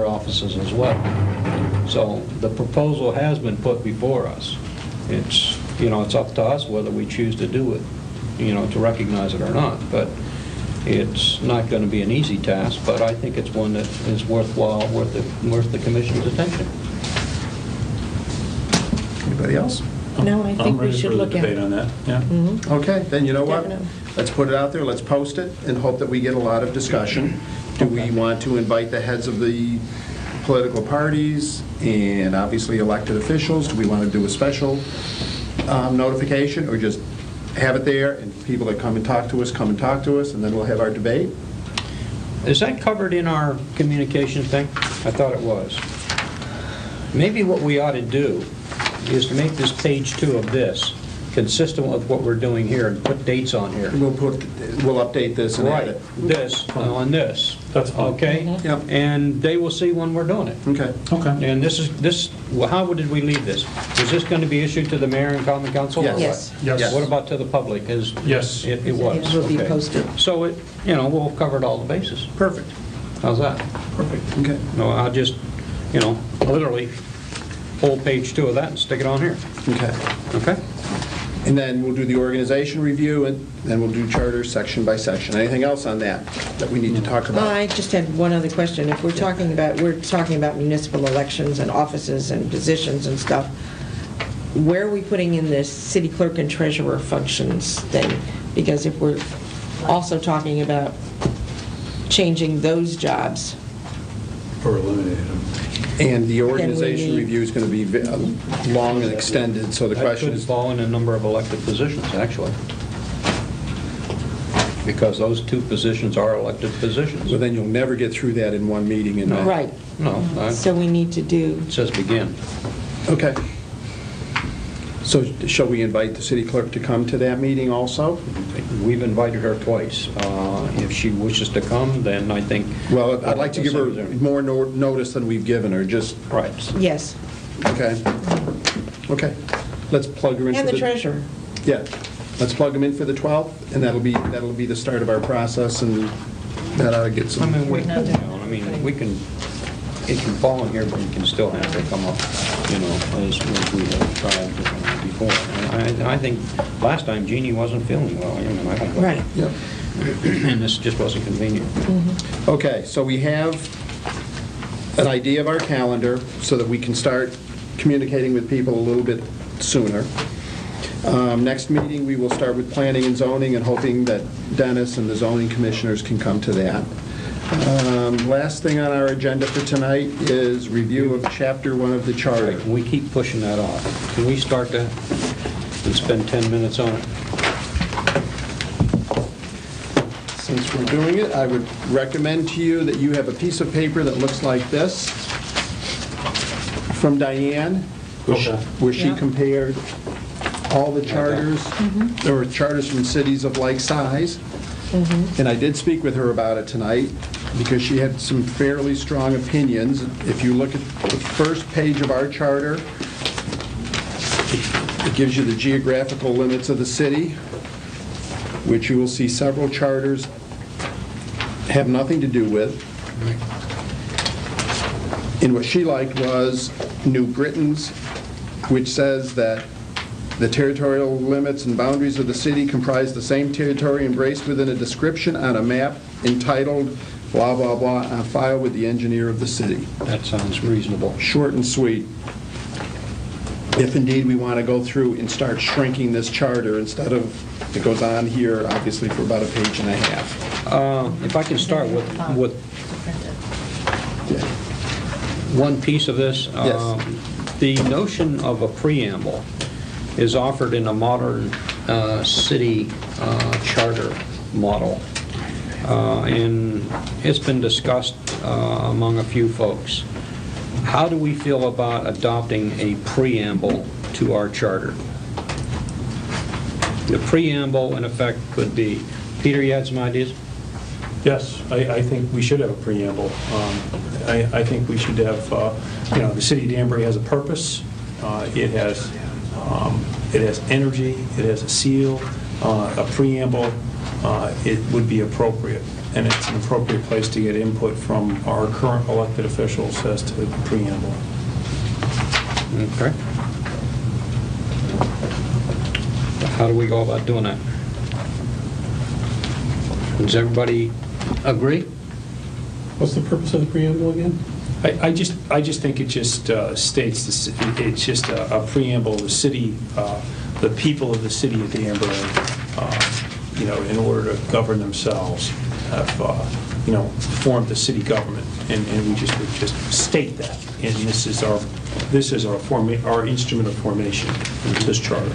offices as well. So the proposal has been put before us. It's up to us whether we choose to do it, to recognize it or not. But it's not going to be an easy task, but I think it's one that is worthwhile, worth the commission's attention. Anybody else? No, I think we should look at it. on that, yeah. Okay, then you know what? Definitely. Let's put it out there, let's post it, and hope that we get a lot of discussion. Do we want to invite the heads of the political parties and obviously elected officials? Do we want to do a special notification, or just have it there, and people that come and talk to us, and then we'll have our debate? Is that covered in our communication thing? I thought it was. Maybe what we ought to do is to make this page 2 of this consistent with what we're doing here and put dates on here. We'll update this and add Right, it. this, on this. That's fine. Okay? Yep. And they will see when we're doing it. Okay. Okay. And how did we leave this? Is this going to be issued to the mayor and common council? or what? Yes. Yes. What about to the public? Yes. It was. It will be okay. posted. So we'll have covered all the bases. Perfect. How's that? Perfect. Okay. No, I'll just, literally pull page 2 of that and stick it on here. Okay. Okay? And then we'll do the organization review, and then we'll do charter section by section. Anything else on that we need to talk about? I just had one other question. If we're talking about municipal elections and offices and positions and stuff, where are we putting in this city clerk and treasurer functions thing? Because if we're also talking about changing those jobs, Or eliminated them. And the organization need- review is going to be long and extended, so the That question could is, fall in a number of elected positions, actually. Because those 2 positions are elected positions. well, then you'll never get through that in one meeting in May. right, No, so we need to do, it says begin. Okay. So shall we invite the city clerk to come to that meeting also? We've invited her twice. If she wishes to come, then I think... Well, I'd like to give her more notice than we've given her, just, Right. yes, okay? Okay. Let's plug her into and the treasurer. Yeah. Let's plug them in for the 12th, and that'll be the start of our process, and that ought to get I some... mean, we can, it can fall in here, but we can still have to come up, as we have tried before. And I think last time Jeannie wasn't feeling well, I don't... Right. Yep. and this just wasn't convenient. Okay, so we have an idea of our calendar so that we can start communicating with people a little bit sooner. Next meeting, we will start with planning and zoning and hoping that Dennis and the zoning commissioners can come to that. Last thing on our agenda for tonight is review of Chapter 1 of the Charter. We keep pushing that off. Can we start that and spend 10 minutes on it? Since we're doing it, I would recommend to you that you have a piece of paper that looks like this from Diane, where she compared all the charters, there were charters from cities of like size. And I did speak with her about it tonight because she had some fairly strong opinions. If you look at the first page of our charter, it gives you the geographical limits of the city, which you will see several charters have nothing to do with. And what she liked was New Britain's, which says that the territorial limits and boundaries of the city comprise the same territory embraced within a description on a map entitled blah, blah, blah, on file with the engineer of the city. That sounds reasonable. Short and sweet. If indeed we want to go through and start shrinking this charter instead of, it goes on here obviously for about a page and a half. If I can start with one piece of this. Yes. The notion of a preamble is offered in a modern city charter model. And it's been discussed among a few folks. How do we feel about adopting a preamble to our charter? The preamble, in effect, could be, Peter, you had some ideas? Yes, I think we should have a preamble. I think we should have, the city of Danbury has a purpose. It has energy, it has a seal, a preamble. It would be appropriate, and it's an appropriate place to get input from our current elected officials as to the preamble. Okay. How do we go about doing that? Does everybody agree? What's the purpose of the preamble again? I just think it just states, it's just a preamble of the city, the people of the city of Danbury, in order to govern themselves, have, formed the city government, and we just would just state that, and this is our instrument of formation, this charter.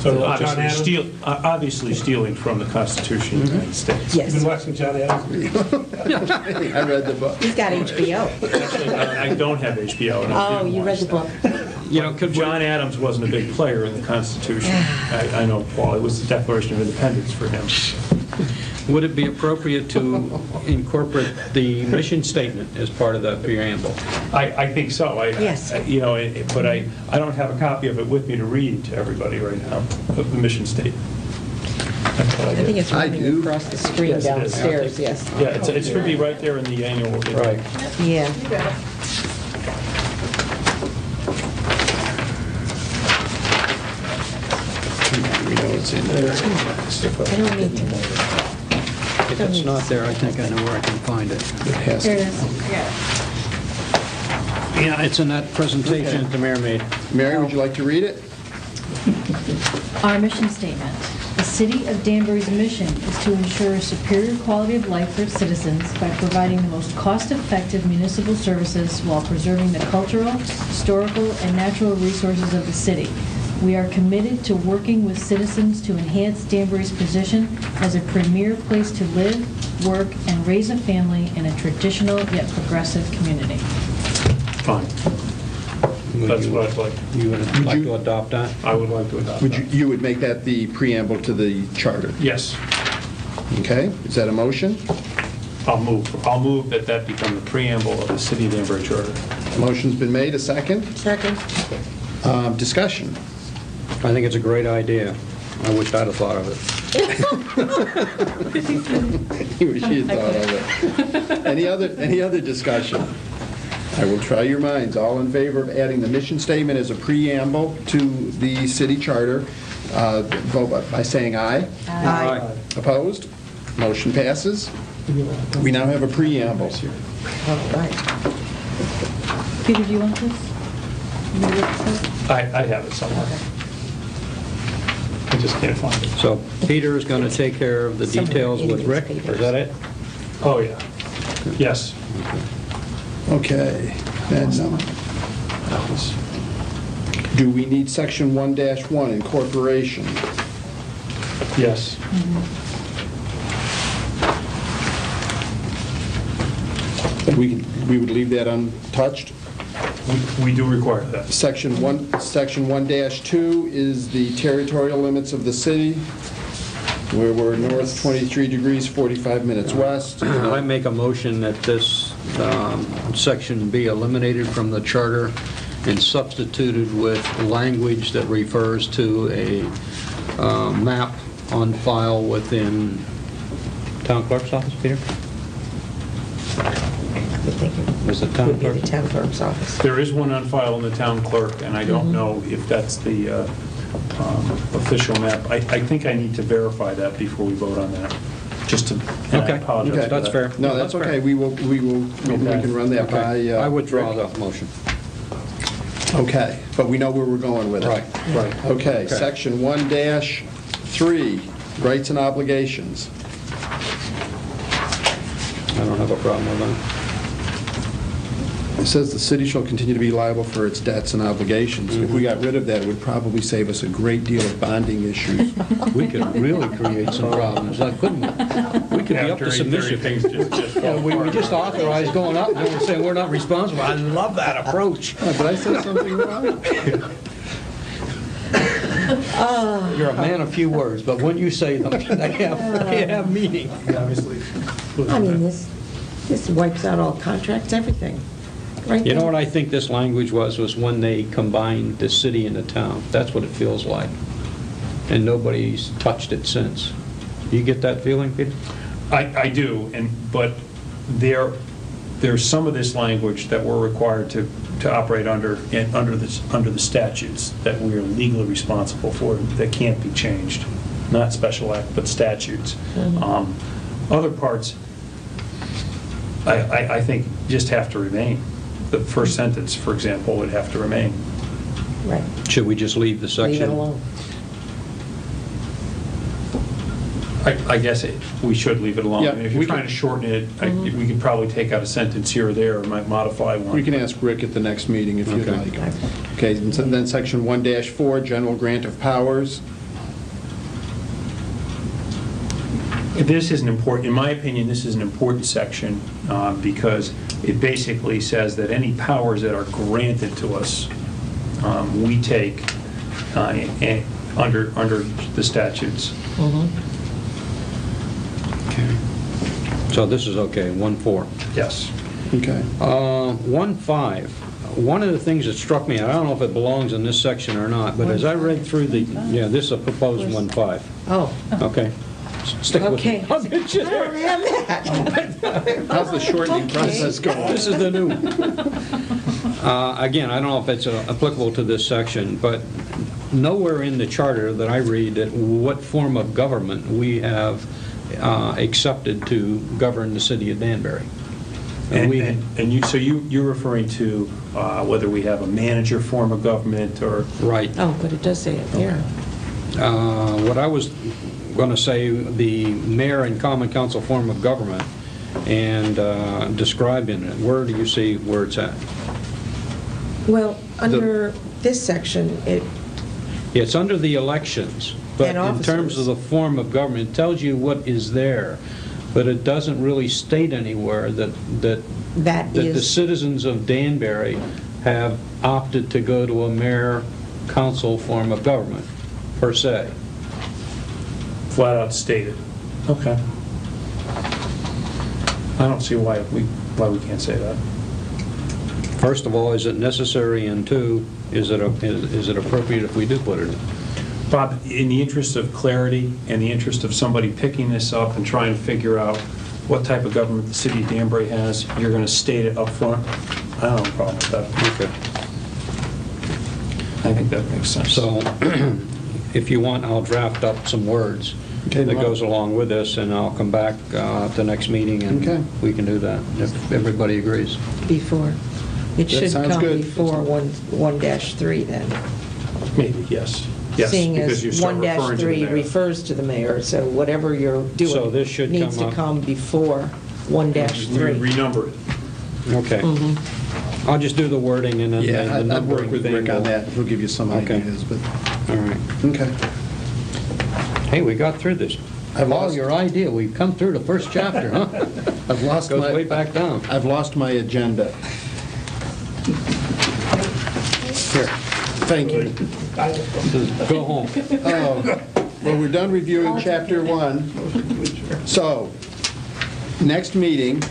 So John Adams? Obviously stealing from the Constitution of the United States. You've been watching John Adams? I read the book. He's got HBO. Actually, I don't have HBO. And I Oh, didn't you read watch the that. book. John Adams wasn't a big player in the Constitution. I know, Paul, it was the Declaration of Independence for him. Would it be appropriate to incorporate the mission statement as part of the preamble? I think so. Yes. But I don't have a copy of it with me to read to everybody right now, of the mission statement. That's what I think it's I running do. across the screen Yes, it is. downstairs, yes. Yeah, it should be right there in the annual. Right. Yeah. We know it's in there. I don't need to. If it's not there, I think I know where I can find it. It has There to. it is. Yeah, it's in that presentation that the mayor made. Mary, would you like to read it? Our mission statement. The City of Danbury's mission is to ensure superior quality of life for its citizens by providing the most cost-effective municipal services while preserving the cultural, historical, and natural resources of the city. We are committed to working with citizens to enhance Danbury's position as a premier place to live, work, and raise a family in a traditional yet progressive community. Fine. That's what I'd like. You would like to adopt that? I would like to adopt Would that. you would make that the preamble to the charter? Yes, Okay, is that a motion? I'll move that become the preamble of the City of Danbury Charter. Motion's been made, a second? Second. Discussion. I think it's a great idea. I wish I'd have thought of it. He wish he had thought of it. Any other discussion? I will try your minds. All in favor of adding the mission statement as a preamble to the city charter, vote by saying aye. Aye. Opposed? Motion passes. We now have a preamble. All right. Peter, do you want this? You look at I have it somewhere. I just can't find it. So Peter is going to take care of the details with Rick, is that it? Oh, yeah. Yes. Okay. And, do we need section 1-1, incorporation? Yes. We would leave that untouched? We do require that. Section 1-2 is the territorial limits of the city, where we're north 23 degrees, 45 minutes west. I make a motion that this section be eliminated from the charter and substituted with language that refers to a map on file within town clerk's office, Peter? I think Was it it town would be clerk? the town clerk's office. There is one on file in the town clerk, and I don't know if that's the official map. I think I need to verify that before we vote on that, just to, and I Okay. apologize Okay. for That's that. fair. No, that's okay. We can run that by... Okay. I withdraw the motion. Okay, but we know where we're going with it. Right. Right. Okay, section 1-3, rights and obligations. I don't have a problem with that. It says the city shall continue to be liable for its debts and obligations. If we got rid of that, it would probably save us a great deal of bonding issues. We could really create some problems, couldn't we? We could be up After to 8:30, submission. things just fall We apart. just authorize going up and saying we're not responsible. I love that approach. Oh, did I say something wrong? You're a man of few words, but when you say them, they have meaning. Obviously. I mean, this wipes out all contracts, everything. Right You know there. what I think this language was when they combined the city and the town. That's what it feels like. And nobody's touched it since. You get that feeling, Peter? I do, but there's some of this language that we're required to operate under the statutes that we are legally responsible for, that can't be changed. Not special act, but statutes. Other parts, I think, just have to remain. The first sentence, for example, would have to remain. Right. Should we just leave the section? Leave it alone. I guess we should leave it alone. Yeah, I mean, if we you're can- trying to shorten it, we could probably take out a sentence here or there, or might modify one. We can ask Rick at the next meeting if you'd Okay. like. Okay, and then section 1-4, general grant of powers. This is an important, in my opinion, this is an important section because it basically says that any powers that are granted to us, we take under the statutes. Okay. So this is okay, 1-4. Yes. Okay. 1-5, one of the things that struck me, I don't know if it belongs in this section or not, but as I read through this is a proposed 1-5. Oh, Okay. Stick with okay. me. I don't have that. How's the shortening Okay. process going? This is the new one. Again, I don't know if it's applicable to this section, but nowhere in the charter that I read that what form of government we have accepted to govern the city of Danbury. So you're referring to whether we have a manager form of government or... Right. Oh, but it does say it there. What I was going to say, the mayor and common council form of government, and described in it. Where do you see where it's at? Well, under this section, It's under the elections, but And in terms of officers. the form of government, it tells you what is there, but it doesn't really state anywhere that the is, citizens of Danbury have opted to go to a mayor-council form of government, per se. Flat out stated. Okay. I don't see why we can't say that. First of all, is it necessary? And two, is it appropriate if we do put it in? Bob, in the interest of clarity and the interest of somebody picking this up and trying to figure out what type of government the city of Danbury has, you're going to state it up front. I don't have a problem with that. Okay. I think that makes sense. So, if you want, I'll draft up some words Okay, that no. goes along with this, and I'll come back at the next meeting, Okay. and we can do that, if everybody agrees. Before. It That should sounds come good. before 1-3 then. Maybe, yes. Yes, Seeing because as you start referring to the 1-3 mayor. refers to the mayor, so whatever you're So doing this should needs come to up- come before 1-3. Renumber it. Okay. I'll just do the wording and then Yeah, the I'd work numbering with thing Rick on will- that. He'll give you some Okay. ideas, but, All right. okay. Hey, we got through this. I've Paul, lost- your idea, we've come through the first chapter, huh? I've lost Goes way my, back down. I've lost my agenda. Here, thank you. Go home. Oh, well, we're done reviewing Chapter 1. So, next meeting,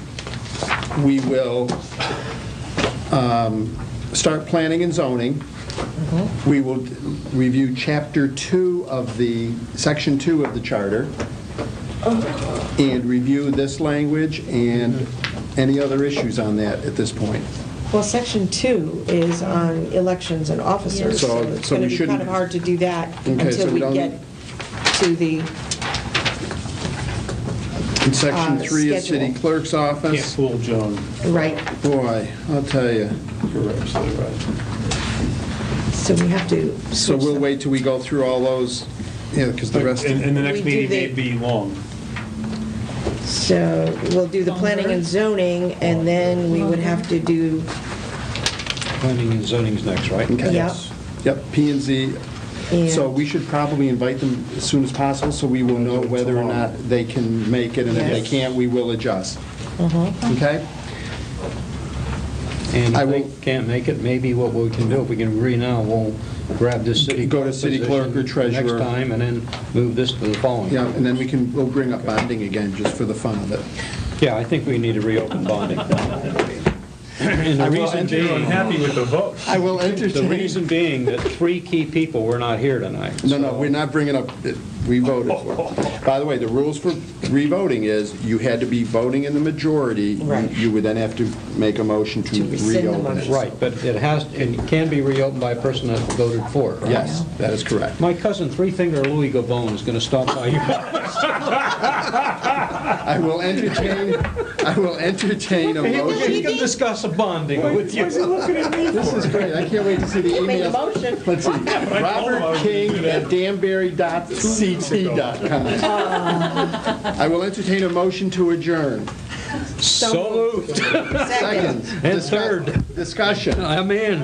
we will start planning and zoning. We will review Chapter 2 of Section 2 of the Charter, and review this language and any other issues on that at this point. Well, Section 2 is on elections and officers, So- so it's so going we to be shouldn't- kind of hard to do that Okay, so until we we don't- get to the, In Section 3 is schedule. City Clerk's Can't office. fool Joan. right, Boy, I'll tell you. You're absolutely right. so we have to So switch we'll them. wait till we go through all those, because the rest, And the next We do meeting may the- be long. So we'll do the planning and zoning, and then we would have to do, Planning and zoning's next, right? okay. Yep. Yep, P and Z. So and, we should probably invite them as soon as possible, so we will know whether or not they can make it, and if they Yes. can't, we will adjust. Okay? And I if they will- can't make it, maybe what we can do, if we can agree now, we'll grab this city Go to clerk city clerk or position treasurer. next time, and then move this to the following. Yeah, and then we'll bring up bonding again, just for the fun of it. Yeah, I think we need to reopen bonding. And the I will reason enter- You're being, unhappy with the vote. I will the entertain. reason being that 3 key people were not here tonight. No, we're not bringing up, we voted for. By the way, the rules for re-voting is you had to be voting in the majority. Right. You would then have to make a motion to To rescind the reopen it. motion. Right, but it can be reopened by a person that voted for it, right? Yes, that is correct. My cousin, Three-Finger Louis Gabon, is going to stop by your house. I will entertain a He motion. can discuss a bonding with you. This is great, I can't wait to see the made the emails. motion. Let's see, Robert King at danbury.ct.com. I will entertain a motion to adjourn. So moved. Second. Second. And third. Discussion. I'm in.